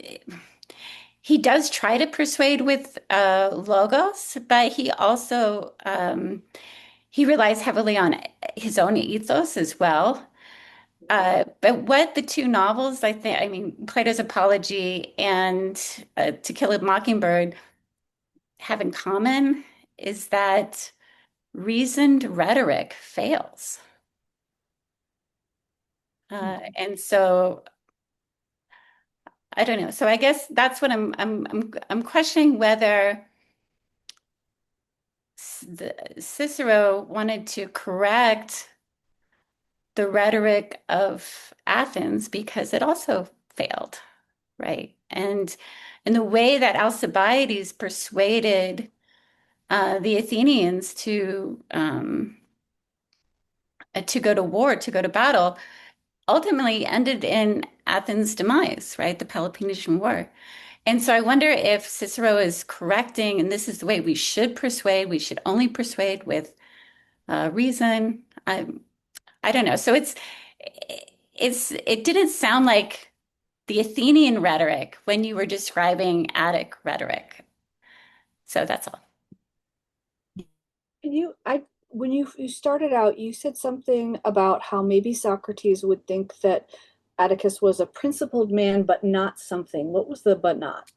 try to persuade with logos, but he also he relies heavily on his own ethos as well. But what the two novels, I mean, Plato's Apology and To Kill a Mockingbird have in common is that reasoned rhetoric fails. And so I don't know. So I guess that's what I'm questioning whether Cicero wanted to correct the rhetoric of Athens because it also failed, right? And the way that Alcibiades persuaded the Athenians to go to war, to go to battle, ultimately ended in Athens' demise, right? The Peloponnesian War. And so I wonder if Cicero is correcting, and this is the way we should persuade. We should only persuade with reason. I don't know. So it didn't sound like the Athenian rhetoric when you were describing Attic rhetoric. So that's all. When you started out, you said something about how maybe Socrates would think that Atticus was a principled man, but not something. What was the but not?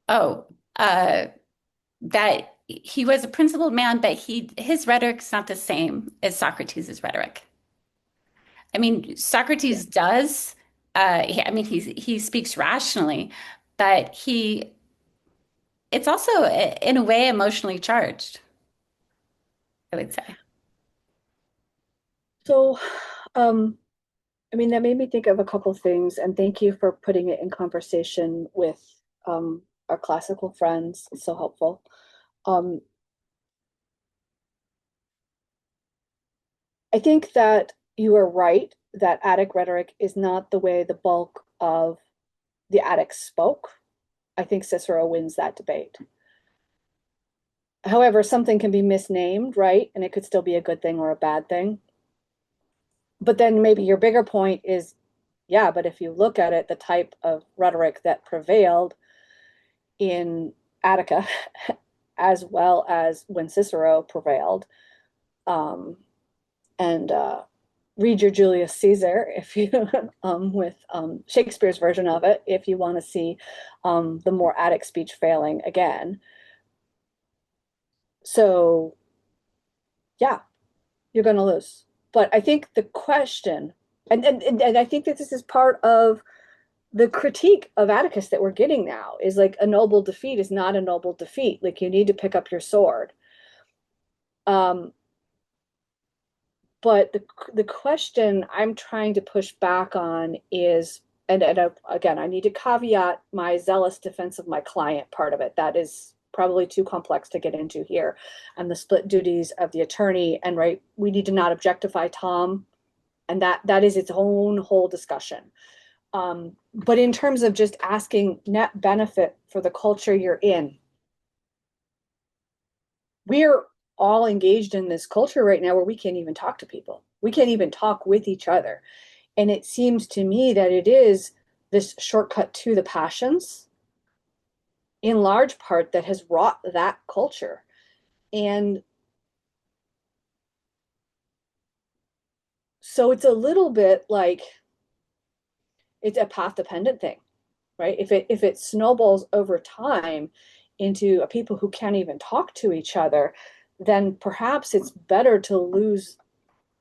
Oh, that he was a principled man, but his rhetoric's not the same as Socrates' rhetoric. I mean, Yeah. Socrates does I mean, he speaks rationally, but it's also in a way emotionally charged, I would say. So, um, I mean, that made me think of a couple things, and thank you for putting it in conversation with our classical friends. It's so helpful. Um, I think that you are right that Attic rhetoric is not the way the bulk of the Attics spoke. I think Cicero wins that debate. However, something can be misnamed, right? And it could still be a good thing or a bad thing. But then maybe your bigger point is, yeah, but if you look at it, the type of rhetoric that prevailed in Attica, as well as when Cicero prevailed, um, and read your Julius Caesar if you with Shakespeare's version of it if you want to see the more Attic speech failing again. So yeah, you're going to lose. But I think the question, and I think that this is part of the critique of Atticus that we're getting now is like a noble defeat is not a noble defeat. Like you need to pick up your sword. Um, but the question I'm trying to push back on is, and again, I need to caveat my zealous defense of my client part of it. That is probably too complex to get into here, and the split duties of the attorney. And right, we need to not objectify Tom, and that is its own whole discussion. But in terms of just asking net benefit for the culture you're in, we're all engaged in this culture right now where we can't even talk to people. We can't even talk with each other. And it seems to me that it is this shortcut to the passions in large part that has wrought that culture. And so it's a little bit like it's a path dependent thing, right? If it snowballs over time into a people who can't even talk to each other, then perhaps it's better to lose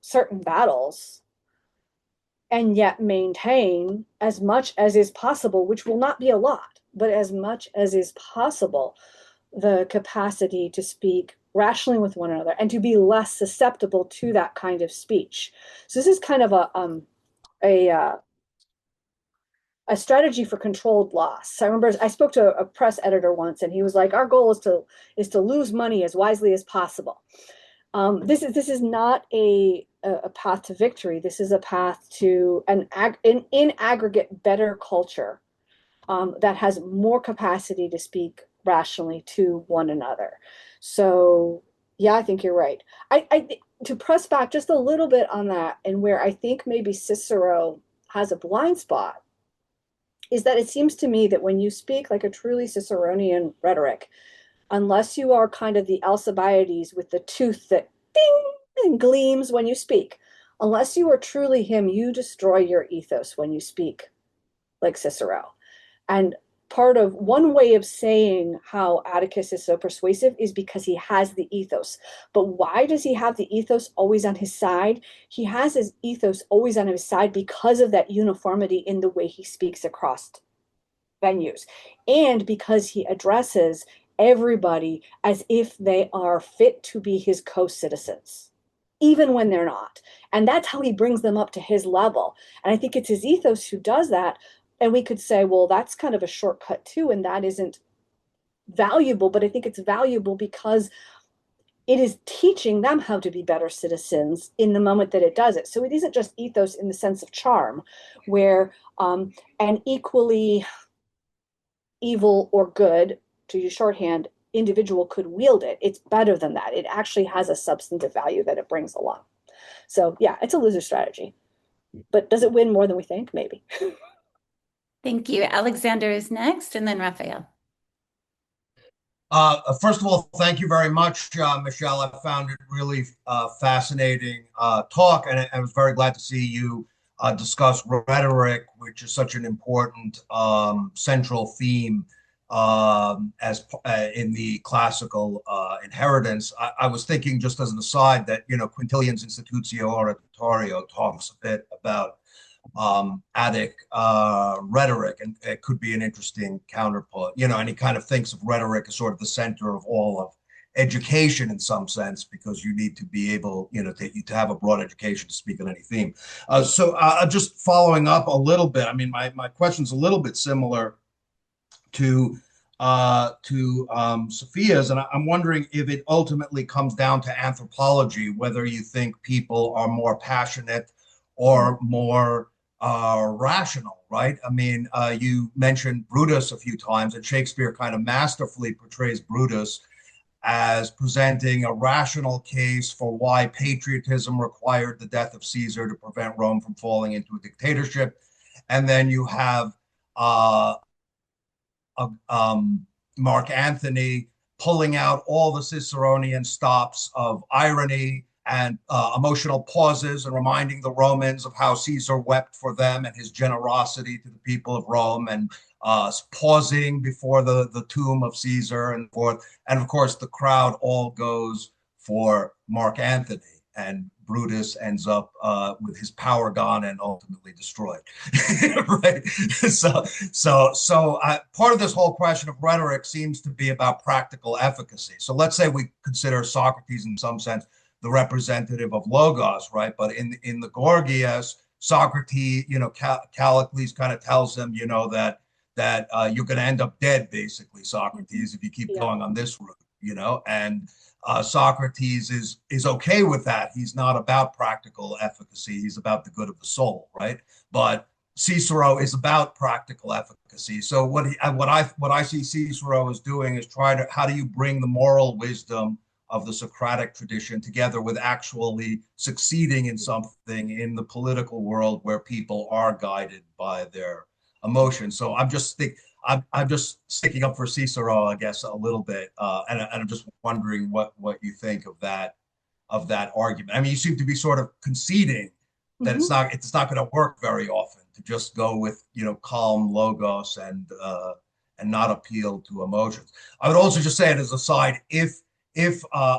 certain battles and yet maintain as much as is possible, which will not be a lot, but as much as is possible, the capacity to speak rationally with one another and to be less susceptible to that kind of speech. So this is kind of a a strategy for controlled loss. I remember I spoke to a press editor once, and he was like, "Our goal is to lose money as wisely as possible." This is not a path to victory. This is a path to in aggregate better culture that has more capacity to speak rationally to one another. So yeah, I think you're right. I to press back just a little bit on that, and where I think maybe Cicero has a blind spot is that it seems to me that when you speak like a truly Ciceronian rhetoric, unless you are kind of the Alcibiades with the tooth that ding and gleams when you speak, unless you are truly him, you destroy your ethos when you speak like Cicero. And part of one way of saying how Atticus is so persuasive is because he has the ethos. But why does he have the ethos always on his side? He has his ethos always on his side because of that uniformity in the way he speaks across venues, and because he addresses everybody as if they are fit to be his co-citizens, even when they're not. And that's how he brings them up to his level. And I think it's his ethos who does that. And we could say, well, that's kind of a shortcut too, and that isn't valuable. But I think it's valuable because it is teaching them how to be better citizens in the moment that it does it. So it isn't just ethos in the sense of charm, where an equally evil or good, to use shorthand, individual could wield it. It's better than that. It actually has a substantive value that it brings along. So yeah, it's a loser strategy. But does it win more than we think? Maybe. Thank you. Alexander is next, and then Raphael. First of all, thank you very much, Michelle. I found it really fascinating talk, and I was very glad to see you discuss rhetoric, which is such an important central theme as in the classical inheritance. I was thinking, just as an aside, that Quintilian's Institutio Oratorio talks a bit about Attic rhetoric, and it could be an interesting counterpart. And he kind of thinks of rhetoric as sort of the center of all of education in some sense, because you need to be able, to have a broad education to speak on any theme. So just following up a little bit, I mean, my question's a little bit similar to Sophia's, and I'm wondering if it ultimately comes down to anthropology, whether you think people are more passionate or more rational, right? I mean, you mentioned Brutus a few times, and Shakespeare kind of masterfully portrays Brutus as presenting a rational case for why patriotism required the death of Caesar to prevent Rome from falling into a dictatorship. And then you have Mark Antony pulling out all the Ciceronian stops of irony and emotional pauses, and reminding the Romans of how Caesar wept for them and his generosity to the people of Rome, and pausing before the tomb of Caesar and forth. And of course, the crowd all goes for Mark Antony, and Brutus ends up with his power gone and ultimately destroyed. Right? So part of this whole question of rhetoric seems to be about practical efficacy. So let's say we consider Socrates in some sense the representative of logos, right? But in the Gorgias, Socrates, Callicles kind of tells him, that you're going to end up dead, basically, Socrates, if you keep going on this route, and Socrates is okay with that. He's not about practical efficacy. He's about the good of the soul, right? But Cicero is about practical efficacy. So what I see Cicero as doing is how do you bring the moral wisdom of the Socratic tradition together with actually succeeding in something in the political world where people are guided by their emotions. So I'm just sticking up for Cicero, I guess, a little bit, and I'm just wondering what you think of that argument. I mean, you seem to be sort of conceding that it's not going to work very often to just go with calm logos and not appeal to emotions. I would also just say it as a side, if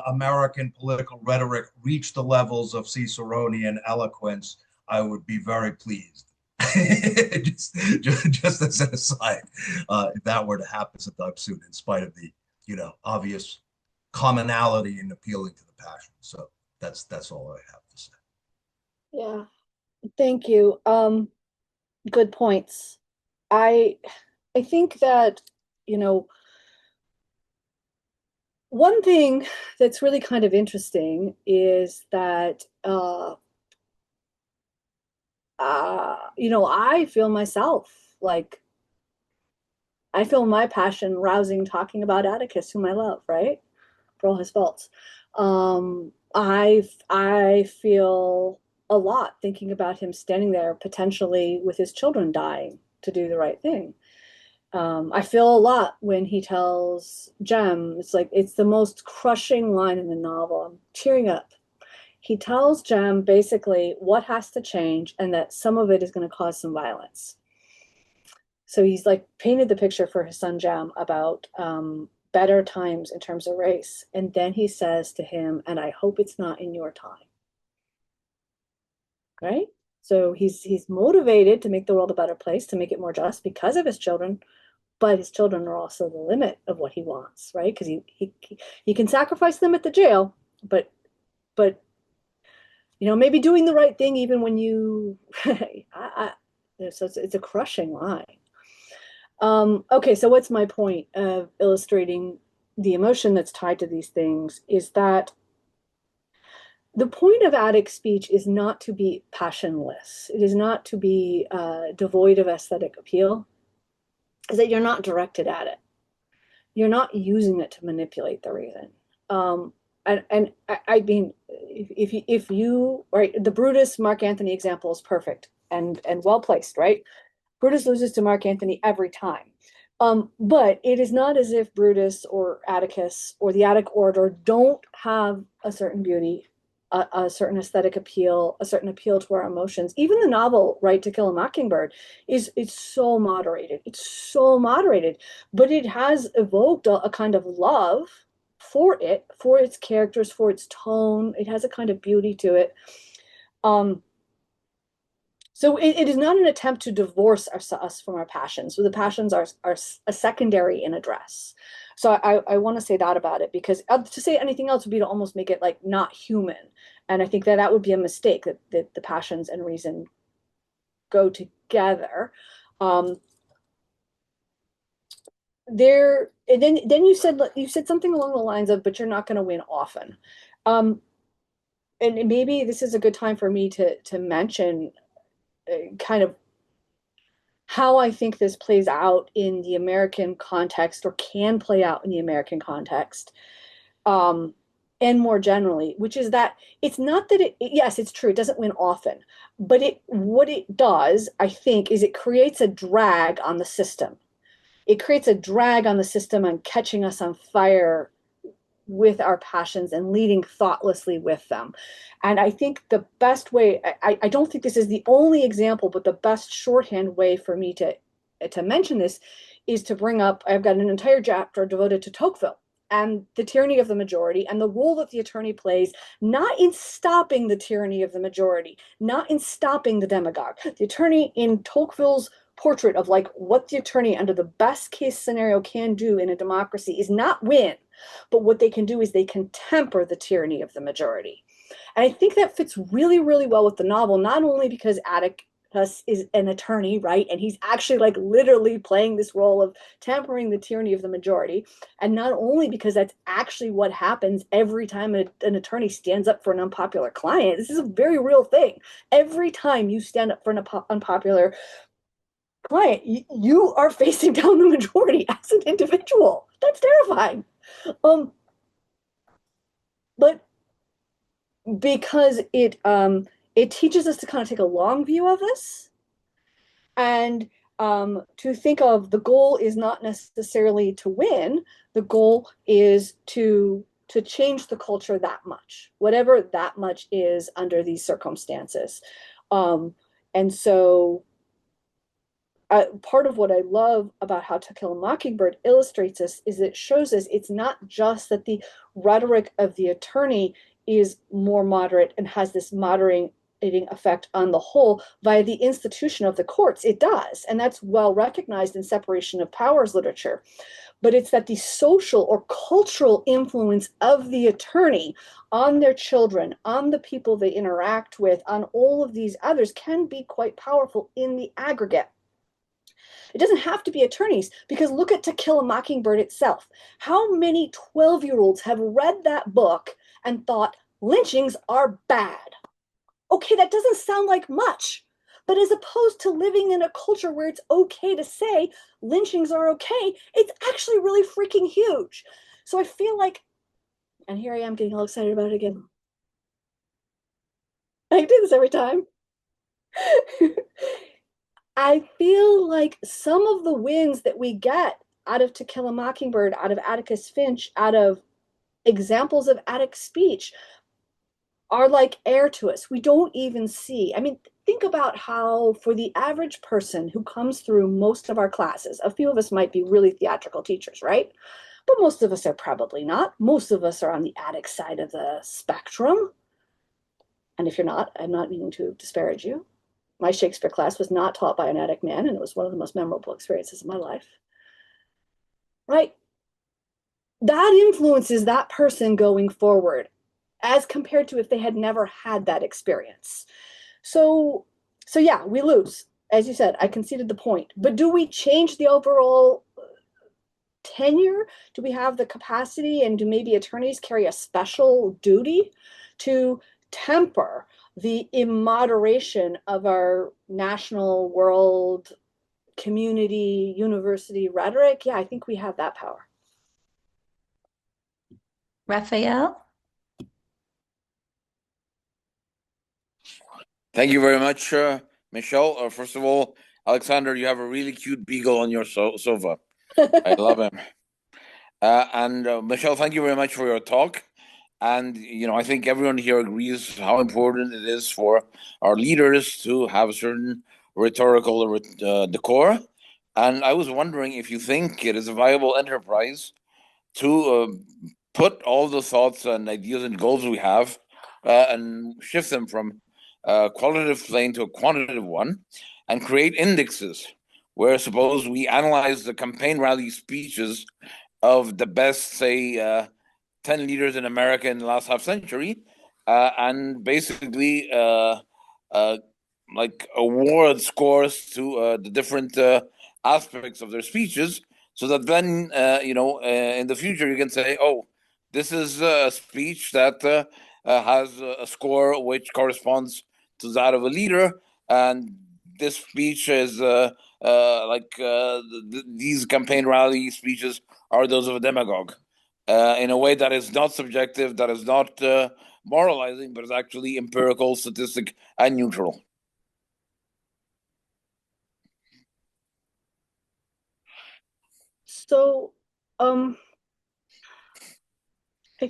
American political rhetoric reached the levels of Ciceronian eloquence, I would be very pleased. just as an aside, if that were to happen sometime soon, in spite of the obvious commonality in appealing to the passion. So that's all I have to say. Yeah, thank you. Good points. I think that one thing that's really kind of interesting is that I feel myself like I feel my passion rousing talking about Atticus, whom I love, right? For all his faults. I feel a lot thinking about him standing there potentially with his children dying to do the right thing. I feel a lot when he tells Jem, it's the most crushing line in the novel. I'm tearing up. He tells Jem basically what has to change and that some of it is going to cause some violence. So he's painted the picture for his son Jem about better times in terms of race. And then he says to him, and I hope it's not in your time. Right? So he's motivated to make the world a better place, to make it more just because of his children, but his children are also the limit of what he wants, right? Because he can sacrifice them at the jail, but maybe doing the right thing even when you so it's a crushing line. Okay, so what's my point of illustrating the emotion that's tied to these things is that the point of Attic speech is not to be passionless. It is not to be devoid of aesthetic appeal. Is that you're not directed at it. You're not using it to manipulate the reason. And I mean, if you right, the Brutus Mark Antony example is perfect and well placed, right? Brutus loses to Mark Antony every time. But it is not as if Brutus or Atticus or the Attic orator don't have a certain beauty, a certain aesthetic appeal, a certain appeal to our emotions. Even the novel, Right to Kill a Mockingbird, it's so moderated. It's so moderated, but it has evoked a kind of love for it, for its characters, for its tone. It has a kind of beauty to it. So it is not an attempt to divorce us from our passions. So the passions are a secondary in address. So I want to say that about it, because to say anything else would be to almost make it like not human. And I think that that would be a mistake, that the passions and reason go together. And then you said something along the lines of, but you're not going to win often. And maybe this is a good time for me to mention kind of how I think this plays out in the American context, or can play out in the American context, and more generally, which is that it's not that yes, it's true, it doesn't win often, but what it does, I think, is it creates a drag on the system. It creates a drag on the system on catching us on fire with our passions and leading thoughtlessly with them. And I think the best way, I don't think this is the only example, but the best shorthand way for me to mention this is to bring up, I've got an entire chapter devoted to Tocqueville and the tyranny of the majority, and the role that the attorney plays, not in stopping the tyranny of the majority, not in stopping the demagogue. The attorney in Tocqueville's portrait of like what the attorney under the best case scenario can do in a democracy is not win, but what they can do is they can temper the tyranny of the majority. And I think that fits really, really well with the novel, not only because Atticus is an attorney, right? And he's actually like literally playing this role of tempering the tyranny of the majority. And not only because that's actually what happens every time an attorney stands up for an unpopular client. This is a very real thing. Every time you stand up for an unpopular client, you are facing down the majority as an individual. That's terrifying. But because it teaches us to kind of take a long view of this, and to think of the goal is not necessarily to win. The goal is to change the culture that much, whatever that much is under these circumstances. And so part of what I love about How to Kill a Mockingbird illustrates this is it shows us it's not just that the rhetoric of the attorney is more moderate and has this moderating effect on the whole via the institution of the courts. It does, and that's well recognized in separation of powers literature. But it's that the social or cultural influence of the attorney on their children, on the people they interact with, on all of these others can be quite powerful in the aggregate. It doesn't have to be attorneys, because look at To Kill a Mockingbird itself. How many 12-year-olds have read that book and thought lynchings are bad? Okay, that doesn't sound like much, but as opposed to living in a culture where it's okay to say lynchings are okay, it's actually really freaking huge. So I feel like, and here I am getting all excited about it again. I do this every time. I feel like some of the wins that we get out of To Kill a Mockingbird, out of Atticus Finch, out of examples of Attic speech are like air to us. We don't even see. I mean, think about how for the average person who comes through most of our classes, a few of us might be really theatrical teachers, right? But most of us are probably not. Most of us are on the Attic side of the spectrum. And if you're not, I'm not meaning to disparage you. My Shakespeare class was not taught by an Attic man, and it was one of the most memorable experiences of my life. Right? That influences that person going forward, as compared to if they had never had that experience. So yeah, we lose. As you said, I conceded the point. But do we change the overall tenure? Do we have the capacity, and do maybe attorneys carry a special duty to temper the immoderation of our national, world, community, university rhetoric? Yeah, I think we have that power. Raphael? Thank you very much, Michelle. First of all, Alexander, you have a really cute beagle on your sofa. I love him. And Michelle, thank you very much for your talk. And, I think everyone here agrees how important it is for our leaders to have a certain rhetorical decor. And I was wondering if you think it is a viable enterprise to put all the thoughts and ideas and goals we have and shift them from qualitative plane to a quantitative one and create indexes where suppose we analyze the campaign rally speeches of the best, say, 10 leaders in America in the last half century, and basically like award scores to the different aspects of their speeches, so that then in the future you can say, oh, this is a speech that has a score which corresponds to that of a leader, and this speech is these campaign rally speeches are those of a demagogue, in a way that is not subjective, that is not moralizing, but is actually empirical, statistic, and neutral. So, I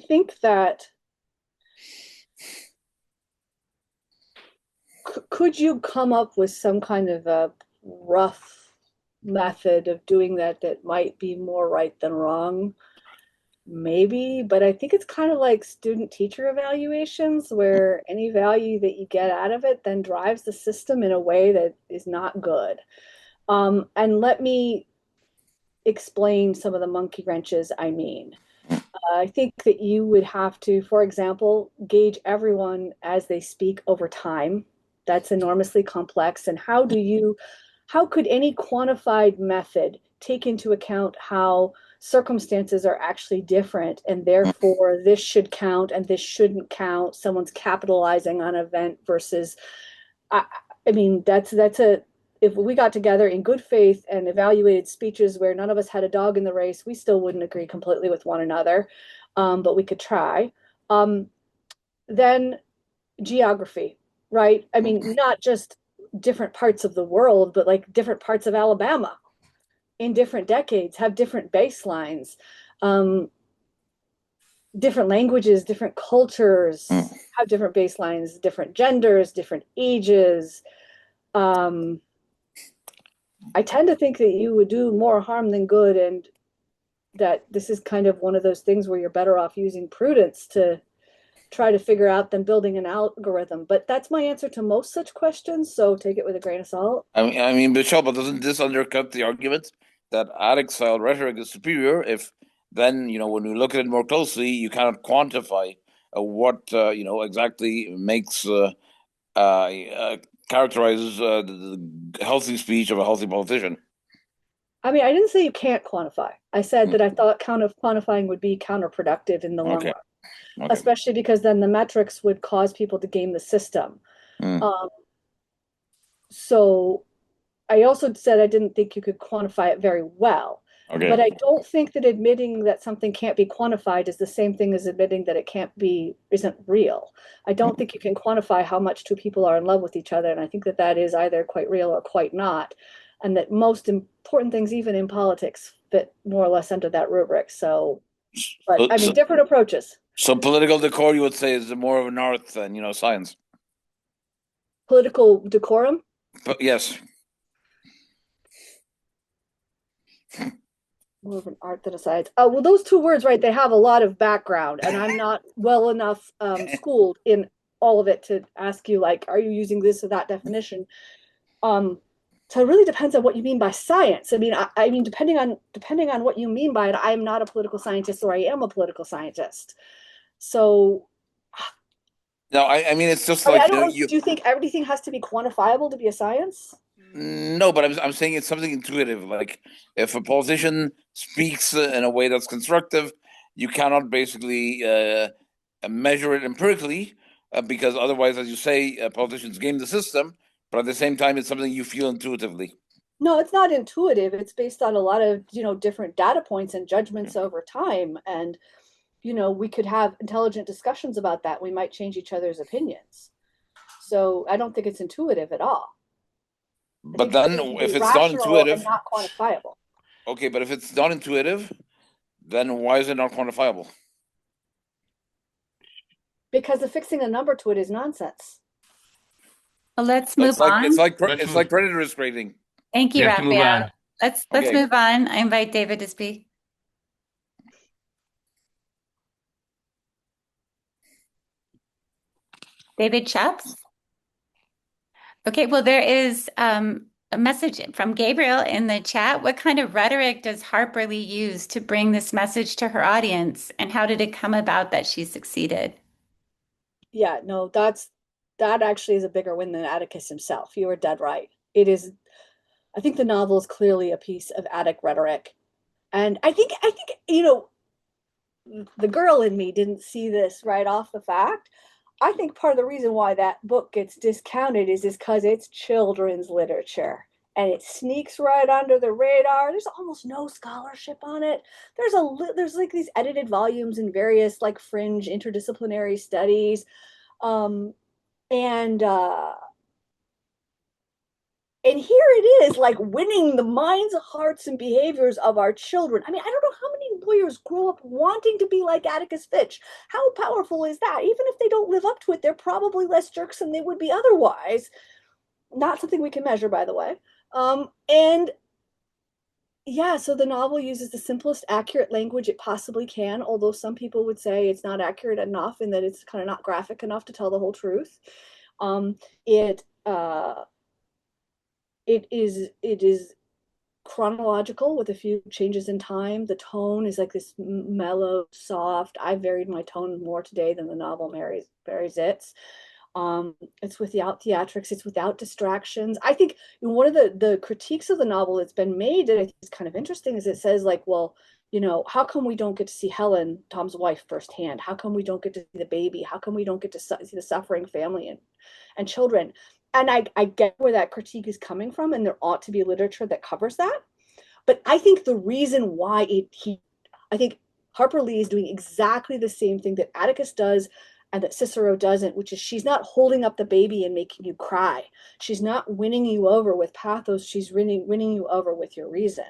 think that could you come up with some kind of a rough method of doing that that might be more right than wrong? Maybe, but I think it's kind of like student-teacher evaluations, where any value that you get out of it then drives the system in a way that is not good. And let me explain some of the monkey wrenches I mean. I think that you would have to, for example, gauge everyone as they speak over time. That's enormously complex. And how could any quantified method take into account how circumstances are actually different, and therefore this should count and this shouldn't count? Someone's capitalizing on an event versus, I mean, if we got together in good faith and evaluated speeches where none of us had a dog in the race, we still wouldn't agree completely with one another, but we could try. Then geography, right? I mean, not just different parts of the world, but like different parts of Alabama in different decades have different baselines. Different languages, different cultures have different baselines, different genders, different ages. I tend to think that you would do more harm than good, and that this is kind of one of those things where you're better off using prudence to try to figure out than building an algorithm. But that's my answer to most such questions, so take it with a grain of salt. I mean, Michelle, but doesn't this undercut the argument that Attic-style rhetoric is superior if then, when you look at it more closely, you cannot quantify what, exactly makes characterizes the healthy speech of a healthy politician? I mean, I didn't say you can't quantify. I said that I thought quantifying would be counterproductive in the long Okay. run, especially because then the metrics would cause people to game the system. So I also said I didn't think you could quantify it very well. Okay. But I don't think that admitting that something can't be quantified is the same thing as admitting that it isn't real. I don't think you can quantify how much two people are in love with each other, and I think that that is either quite real or quite not, and that most important things, even in politics, fit more or less under that rubric. But I mean, different approaches. So political decor, you would say, is more of an art than, science. Political decorum? But yes. More of an art than a science. Oh, well, those two words, right, they have a lot of background, and I'm not well enough schooled in all of it to ask you, like, are you using this or that definition? So it really depends on what you mean by science. I mean, depending on what you mean by it, I am not a political scientist, or I am a political scientist. So no, I mean, it's just like, I don't know, do you think everything has to be quantifiable to be a science? No, but I'm saying it's something intuitive. Like if a politician speaks in a way that's constructive, you cannot basically measure it empirically, because otherwise, as you say, politicians game the system. But at the same time, it's something you feel intuitively. No, it's not intuitive. It's based on a lot of, different data points and judgments over time. And, we could have intelligent discussions about that. We might change each other's opinions. So I don't think it's intuitive at all. But then if it's not intuitive, not quantifiable. Okay, but if it's not intuitive, then why is it not quantifiable? Because affixing a number to it is nonsense. Well, let's move on. It's like predator risk rating. Thank you, Raphael. Let's Okay. move on. I invite David to speak. David Chaps? Okay, well, there is a message from Gabriel in the chat. What kind of rhetoric does Harper Lee use to bring this message to her audience? And how did it come about that she succeeded? Yeah, no, that actually is a bigger win than Atticus himself. You are dead right. It is, I think the novel is clearly a piece of Attic rhetoric. And I think, the girl in me didn't see this right off the fact. I think part of the reason why that book gets discounted is because it's children's literature and it sneaks right under the radar. There's almost no scholarship on it. There's like these edited volumes in various like fringe interdisciplinary studies. Um, and here it is, like winning the minds, hearts, and behaviors of our children. I mean, I don't know how many lawyers grow up wanting to be like Atticus Finch. How powerful is that? Even if they don't live up to it, they're probably less jerks than they would be otherwise. Not something we can measure, by the way. And yeah, so the novel uses the simplest accurate language it possibly can, although some people would say it's not accurate enough and that it's kind of not graphic enough to tell the whole truth. It is chronological with a few changes in time. The tone is like this mellow, soft. I varied my tone more today than the novel varies its. It's without theatrics, it's without distractions. I think one of the critiques of the novel that's been made that I think is kind of interesting is it says like, well, how come we don't get to see Helen, Tom's wife, firsthand? How come we don't get to see the baby? How come we don't get to see the suffering family and children? And I get where that critique is coming from, and there ought to be literature that covers that. But I think the reason why I think Harper Lee is doing exactly the same thing that Atticus does and that Cicero doesn't, which is she's not holding up the baby and making you cry. She's not winning you over with pathos. She's winning you over with your reason.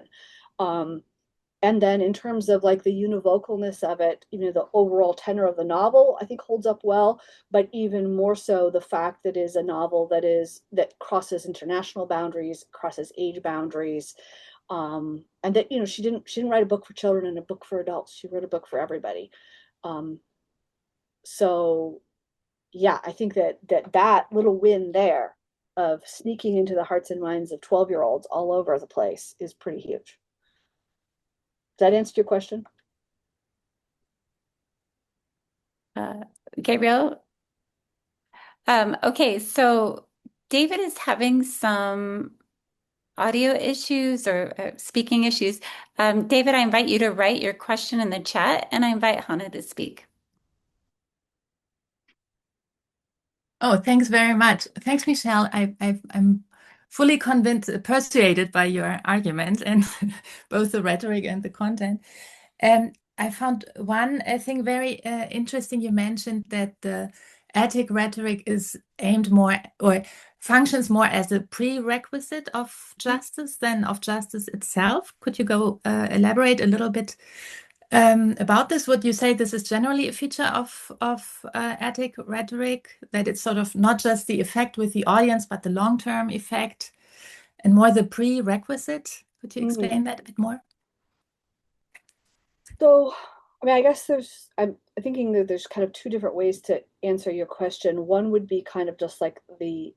And then in terms of like the univocalness of it, the overall tenor of the novel, I think holds up well, but even more so the fact that it is a novel that crosses international boundaries, crosses age boundaries, and that she didn't write a book for children and a book for adults. She wrote a book for everybody. So yeah, I think that little win there of sneaking into the hearts and minds of 12-year-olds all over the place is pretty huge. Does that answer your question? Gabriel? Okay, so David is having some audio issues or speaking issues. David, I invite you to write your question in the chat, and I invite Hannah to speak. Oh, thanks very much. Thanks, Michelle. I'm fully convinced, persuaded by your argument and both the rhetoric and the content. I found one thing very interesting. You mentioned that the Attic rhetoric is aimed more or functions more as a prerequisite of justice than of justice itself. Could you go elaborate a little bit about this? Would you say this is generally a feature of Attic rhetoric, that it's sort of not just the effect with the audience, but the long-term effect and more the prerequisite? Could you explain that a bit more? So, I mean, I guess I'm thinking that there's kind of two different ways to answer your question. One would be kind of just like the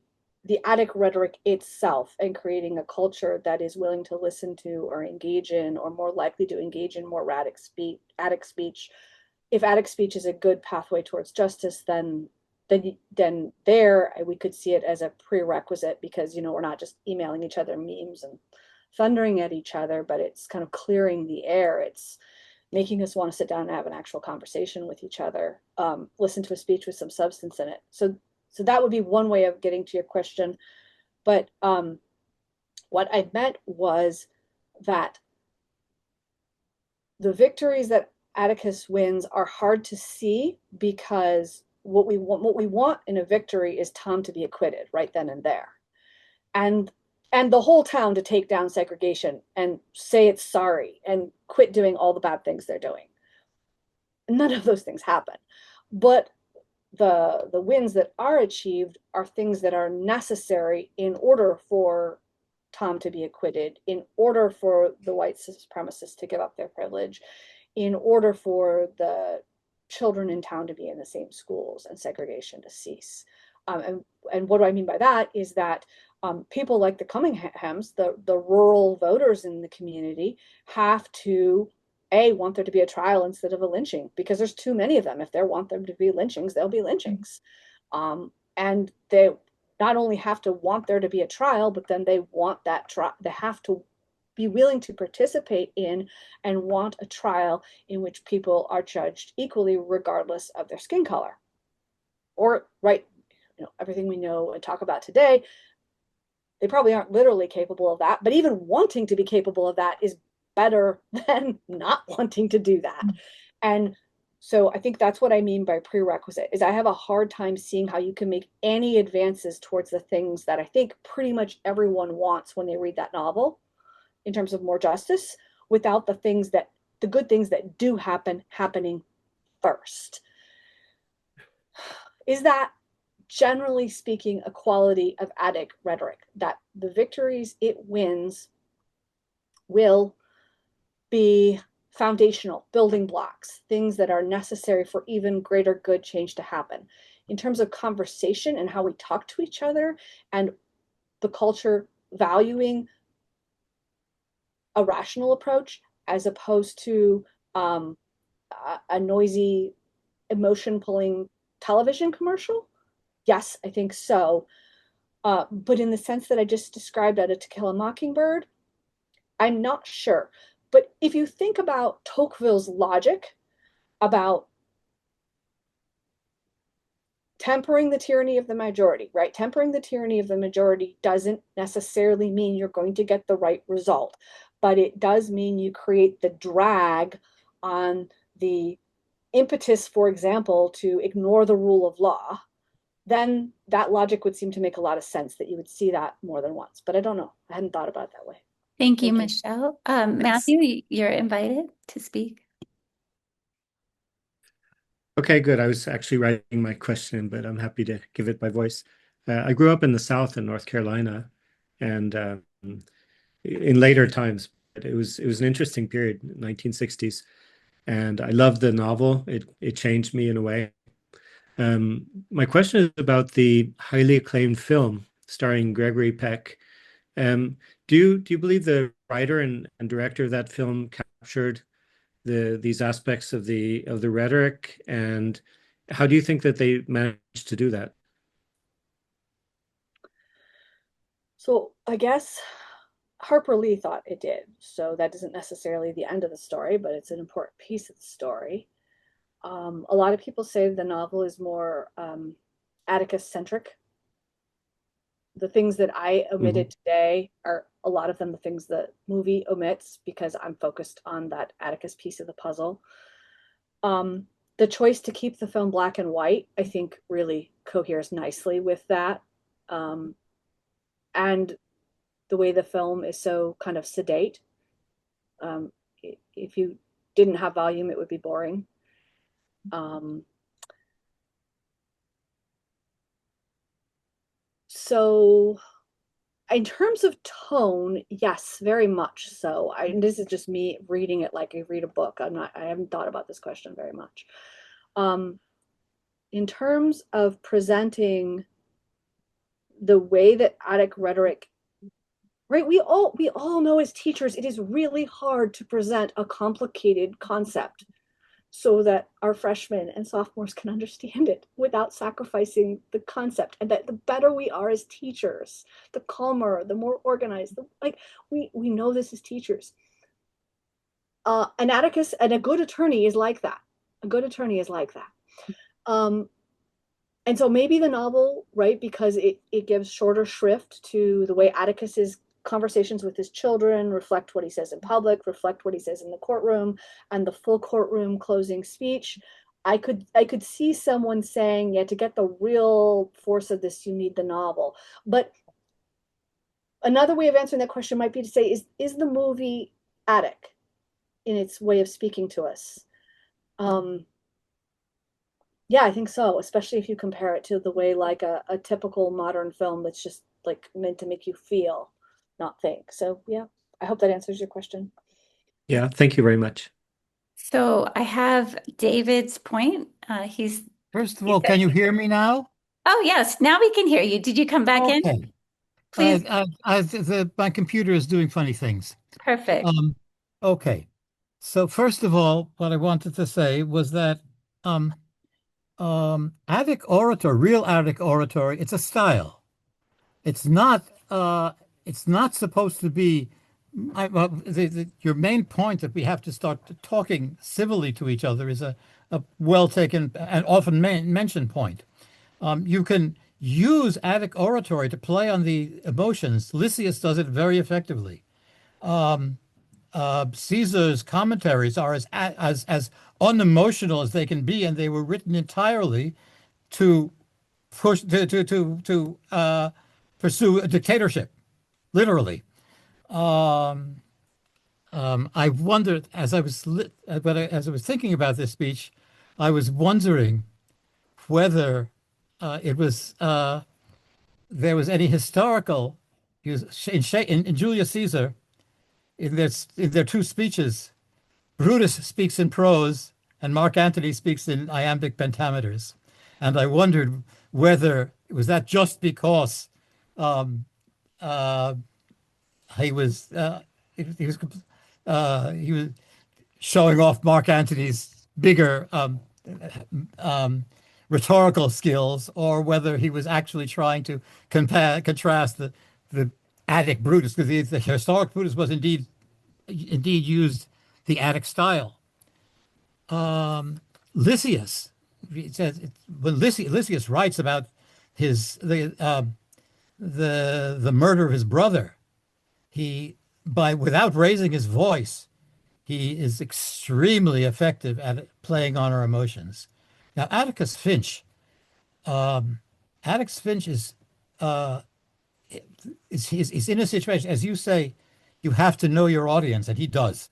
Attic rhetoric itself and creating a culture that is willing to listen to or engage in or more likely to engage in more Attic speech. If Attic speech is a good pathway towards justice, then there we could see it as a prerequisite because we're not just emailing each other memes and thundering at each other, but it's kind of clearing the air. It's making us want to sit down and have an actual conversation with each other, listen to a speech with some substance in it. So that would be one way of getting to your question. But what I meant was that the victories that Atticus wins are hard to see because what we want in a victory is Tom to be acquitted right then and there. And the whole town to take down segregation and say it's sorry and quit doing all the bad things they're doing. None of those things happen. But the wins that are achieved are things that are necessary in order for Tom to be acquitted, in order for the white supremacists to give up their privilege, in order for the children in town to be in the same schools and segregation to cease. And what do I mean by that is that people like the Cumminghams, the rural voters in the community, have to want there to be a trial instead of a lynching, because there's too many of them. If they want them to be lynchings, there'll be lynchings. And they not only have to want there to be a trial, but then they want that trial. They have to be willing to participate in and want a trial in which people are judged equally, regardless of their skin color. Or, right, everything we know and talk about today, they probably aren't literally capable of that, but even wanting to be capable of that is better than not wanting to do that. And so I think that's what I mean by prerequisite, is I have a hard time seeing how you can make any advances towards the things that I think pretty much everyone wants when they read that novel, in terms of more justice, without the good things that do happen happening first. Is that, generally speaking, a quality of Attic rhetoric, that the victories it wins will be foundational building blocks, things that are necessary for even greater good change to happen. In terms of conversation and how we talk to each other, and the culture valuing a rational approach as opposed to a noisy, emotion-pulling television commercial? Yes, I think so. But in the sense that I just described out of To Kill a Mockingbird, I'm not sure. But if you think about Tocqueville's logic about tempering the tyranny of the majority, right? Tempering the tyranny of the majority doesn't necessarily mean you're going to get the right result, but it does mean you create the drag on the impetus, for example, to ignore the rule of law. Then that logic would seem to make a lot of sense, that you would see that more than once. But I don't know. I hadn't thought about it that way. Thank you, Michelle. Matthew, you're invited to speak. Okay, good. I was actually writing my question, but I'm happy to give it by voice. I grew up in the South in North Carolina, and in later times, but it was an interesting period, 1960s, and I loved the novel. It changed me in a way. My question is about the highly acclaimed film starring Gregory Peck. Do you believe the writer and director of that film captured these aspects of the rhetoric, and how do you think that they managed to do that? So I guess Harper Lee thought it did. So that isn't necessarily the end of the story, but it's an important piece of the story. A lot of people say the novel is more Atticus-centric. The things that I omitted today are a lot of them the things the movie omits, because I'm focused on that Atticus piece of the puzzle. The choice to keep the film black and white, I think, really coheres nicely with that. And the way the film is so kind of sedate. If you didn't have volume, it would be boring. So in terms of tone, yes, very much so. This is just me reading it like I read a book. I haven't thought about this question very much. In terms of presenting the way that Attic rhetoric, right? We all know as teachers, it is really hard to present a complicated concept so that our freshmen and sophomores can understand it without sacrificing the concept. And that the better we are as teachers, the calmer, the more organized, we know this as teachers. An Atticus and a good attorney is like that. A good attorney is like that. And so maybe the novel, right, because it gives shorter shrift to the way Atticus's conversations with his children reflect what he says in public, reflect what he says in the courtroom, and the full courtroom closing speech. I could see someone saying, yeah, to get the real force of this, you need the novel. But another way of answering that question might be to say, is the movie Attic in its way of speaking to us? Yeah, I think so, especially if you compare it to the way like a typical modern film that's just like meant to make you feel, not think. So yeah, I hope that answers your question. Yeah, thank you very much. So I have David's point. First of all, can you hear me now? Oh, yes. Now we can hear you. Did you come back in? Okay. Please. My computer is doing funny things. Perfect. Okay. So first of all, what I wanted to say was that um, Attic oratory, real Attic oratory, it's a style. It's not. It's not supposed to be. Your main point that we have to start talking civilly to each other is a well taken and often mentioned point. You can use Attic oratory to play on the emotions. Lysias does it very effectively. Caesar's commentaries are as unemotional as they can be, and they were written entirely to push to pursue a dictatorship, literally. I wondered as I was thinking about this speech, I was wondering whether it was there was any historical in Julius Caesar in their two speeches. Brutus speaks in prose and Mark Antony speaks in iambic pentameters, and I wondered whether was that just because um, uh, he was he was he was showing off Mark Antony's bigger rhetorical skills, or whether he was actually trying to contrast the Attic Brutus, because the historic Brutus was indeed used the Attic style. Lysias, it says when Lysias writes about the murder of his brother, he without raising his voice, he is extremely effective at playing on our emotions. Now, Atticus Finch is in a situation, as you say, you have to know your audience, and he does.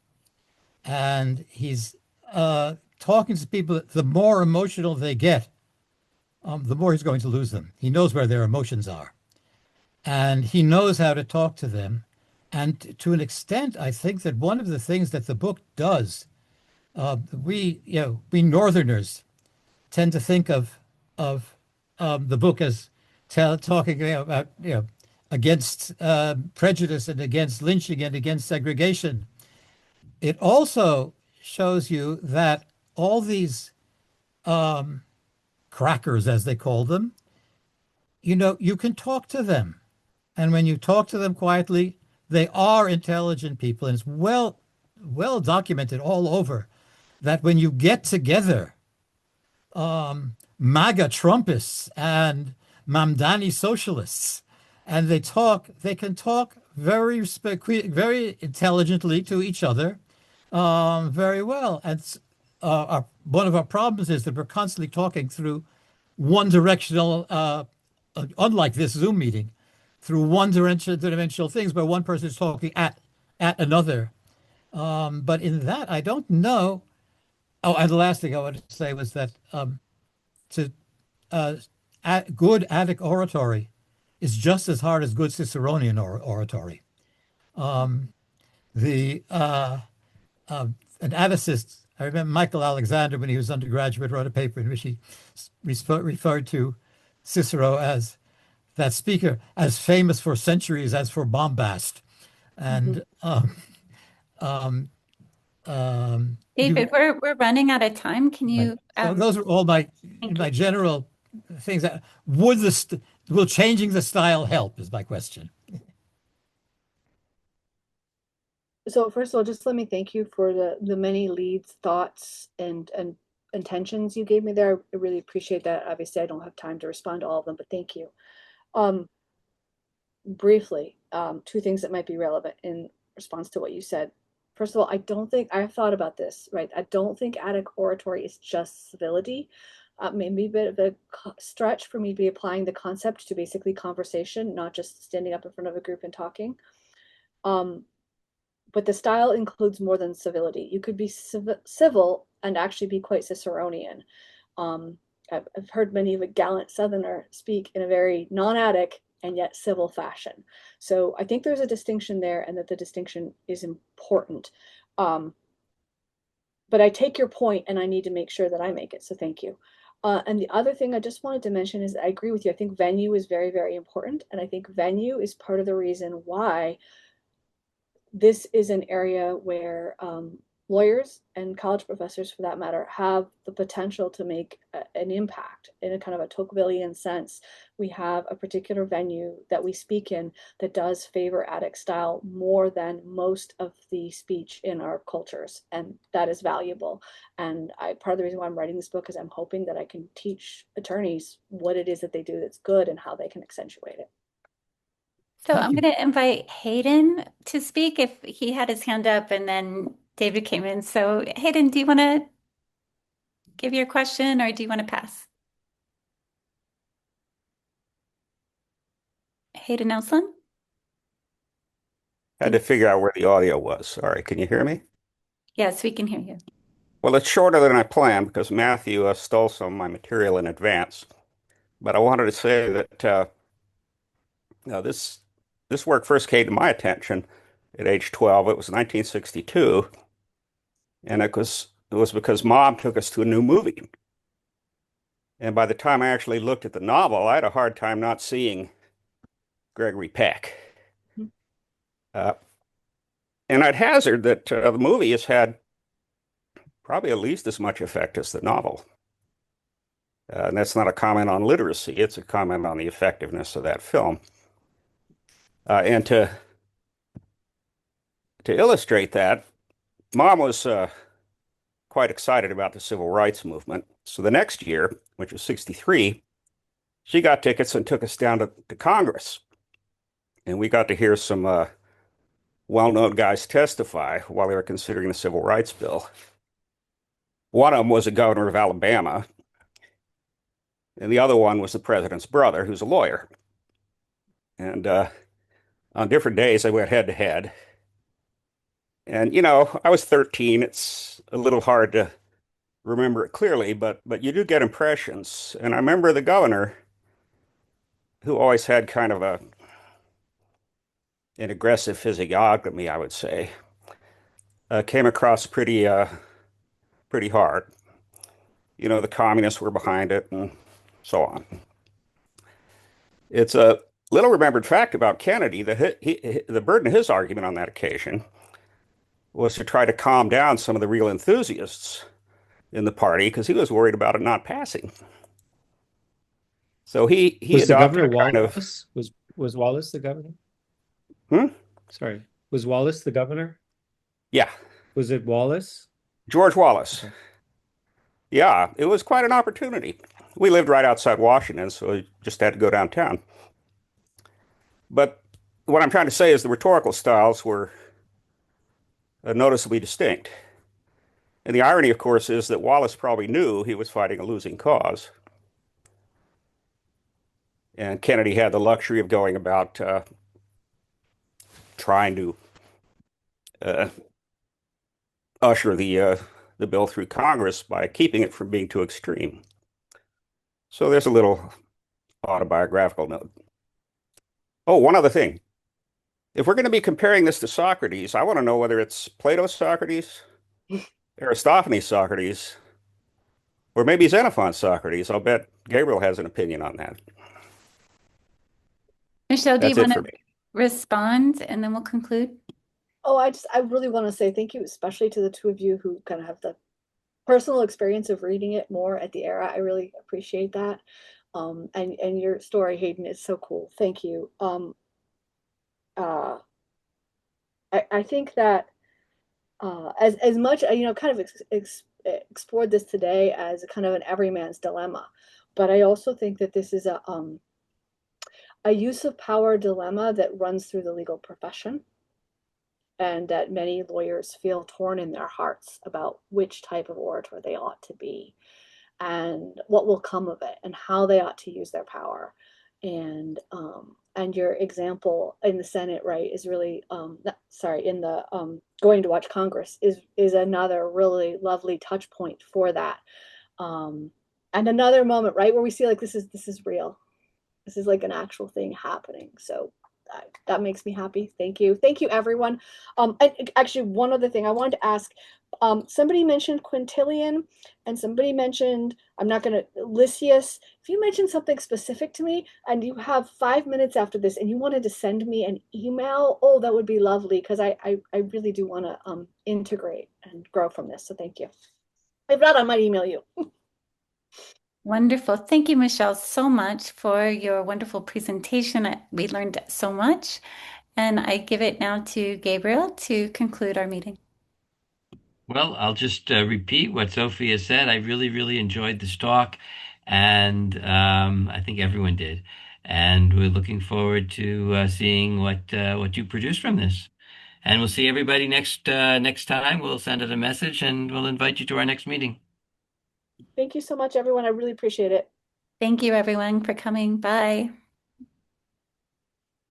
And he's talking to people. The more emotional they get, the more he's going to lose them. He knows where their emotions are, and he knows how to talk to them. And to an extent, I think that one of the things that the book does, we Northerners tend to think of the book as talking about against prejudice and against lynching and against segregation. It also shows you that all these crackers, as they call them, you can talk to them, and when you talk to them quietly, they are intelligent people, and it's well documented all over that when you get together, MAGA Trumpists and Mamdani socialists, and they can talk very intelligently to each other, very well. And one of our problems is that we're constantly talking through one directional, unlike this Zoom meeting, through one dimensional things where one person is talking at another. But in that, I don't know. Oh, and the last thing I wanted to say was that good Attic oratory is just as hard as good Ciceronian oratory. The an Atticist, I remember Michael Alexander, when he was undergraduate, wrote a paper in which he referred to Cicero as that speaker as famous for centuries as for bombast. And David, we're running out of time. Can you? So those are all my general things. Will changing the style help? Is my question. So first of all, just let me thank you for the many leads, thoughts, and intentions you gave me there. I really appreciate that. Obviously, I don't have time to respond to all of them, but thank you. Briefly, two things that might be relevant in response to what you said. First of all, I don't think I've thought about this, right? I don't think Attic oratory is just civility. Maybe a bit of a stretch for me to be applying the concept to basically conversation, not just standing up in front of a group and talking. But the style includes more than civility. You could be civil and actually be quite Ciceronian. I've heard many of a gallant Southerner speak in a very non-Attic and yet civil fashion. So I think there's a distinction there, and that the distinction is important. But I take your point, and I need to make sure that I make it. So thank you. And the other thing I just wanted to mention is I agree with you. I think venue is very, very important. And I think venue is part of the reason why this is an area where lawyers and college professors, for that matter, have the potential to make an impact in a kind of a Tocquevillian sense. We have a particular venue that we speak in that does favor Attic style more than most of the speech in our cultures, and that is valuable. And part of the reason why I'm writing this book is I'm hoping that I can teach attorneys what it is that they do that's good and how they can accentuate it. So Thank I'm you. going to invite Hayden to speak if he had his hand up and then David came in. So Hayden, do you want to give your question or do you want to pass? Hayden Nelson? Had to figure out where the audio was. Sorry, can you hear me? Yes, we can hear you. Well, it's shorter than I planned because Matthew stole some of my material in advance. But I wanted to say that this work first came to my attention at age 12. It was 1962, and it was because Mom took us to a new movie. And by the time I actually looked at the novel, I had a hard time not seeing Gregory Peck. Uh, and I'd hazard that the movie has had probably at least as much effect as the novel. And that's not a comment on literacy, it's a comment on the effectiveness of that film. And to illustrate that, Mom was quite excited about the civil rights movement. So the next year, which was 63, she got tickets and took us down to Congress. And we got to hear some well-known guys testify while they were considering the civil rights bill. One of them was the governor of Alabama, and the other one was the president's brother, who's a lawyer. And on different days, they went head to head. And, you know, I was 13. It's a little hard to remember it clearly, but you do get impressions. And I remember the governor, who always had kind of an aggressive physiognomy, I would say, came across pretty hard. You know, the communists were behind it and so on. It's a little remembered fact about Kennedy that the burden of his argument on that occasion was to try to calm down some of the real enthusiasts in the party because he was worried about it not passing. So he Was the adopted governor a kind of Wallace? Was Wallace the governor? Sorry, was Wallace the governor? Yeah, Was it Wallace? George Wallace. Okay. Yeah, it was quite an opportunity. We lived right outside Washington, so we just had to go downtown. But what I'm trying to say is the rhetorical styles were noticeably distinct. And the irony, of course, is that Wallace probably knew he was fighting a losing cause. And Kennedy had the luxury of going about trying to usher the bill through Congress by keeping it from being too extreme. So there's a little autobiographical note. Oh, one other thing. If we're going to be comparing this to Socrates, I want to know whether it's Plato's Socrates, Aristophanes' Socrates, or maybe Xenophon's Socrates. I'll bet Gabriel has an opinion on that. Michelle, do you That's it want for to me. respond and then we'll conclude? Oh, I really want to say thank you, especially to the two of you who kind of have the personal experience of reading it more at the era. I really appreciate that. And your story, Hayden, is so cool. Thank you. I think that as much, kind of explored this today as a kind of an everyman's dilemma, but I also think that this is a use of power dilemma that runs through the legal profession, and that many lawyers feel torn in their hearts about which type of orator they ought to be and what will come of it and how they ought to use their power. And your example in the Senate, right, is really in the going to watch Congress is another really lovely touch point for that. And another moment, right, where we see like this is real. This is like an actual thing happening. So that makes me happy. Thank you. Thank you, everyone. And actually, one other thing I wanted to ask, somebody mentioned Quintilian and somebody mentioned, I'm not going to, Lysias. If you mentioned something specific to me and you have 5 minutes after this and you wanted to send me an email, oh, that would be lovely, because I really do want to integrate and grow from this. So thank you. If not, I might email you. Wonderful. Thank you, Michelle, so much for your wonderful presentation. We learned so much. And I give it now to Gabriel to conclude our meeting. Well, I'll just repeat what Sophia said. I really, really enjoyed this talk, and I think everyone did. And we're looking forward to seeing what you produce from this. And we'll see everybody next time. We'll send out a message and we'll invite you to our next meeting. Thank you so much, everyone. I really appreciate it. Thank you, everyone, for coming. Bye.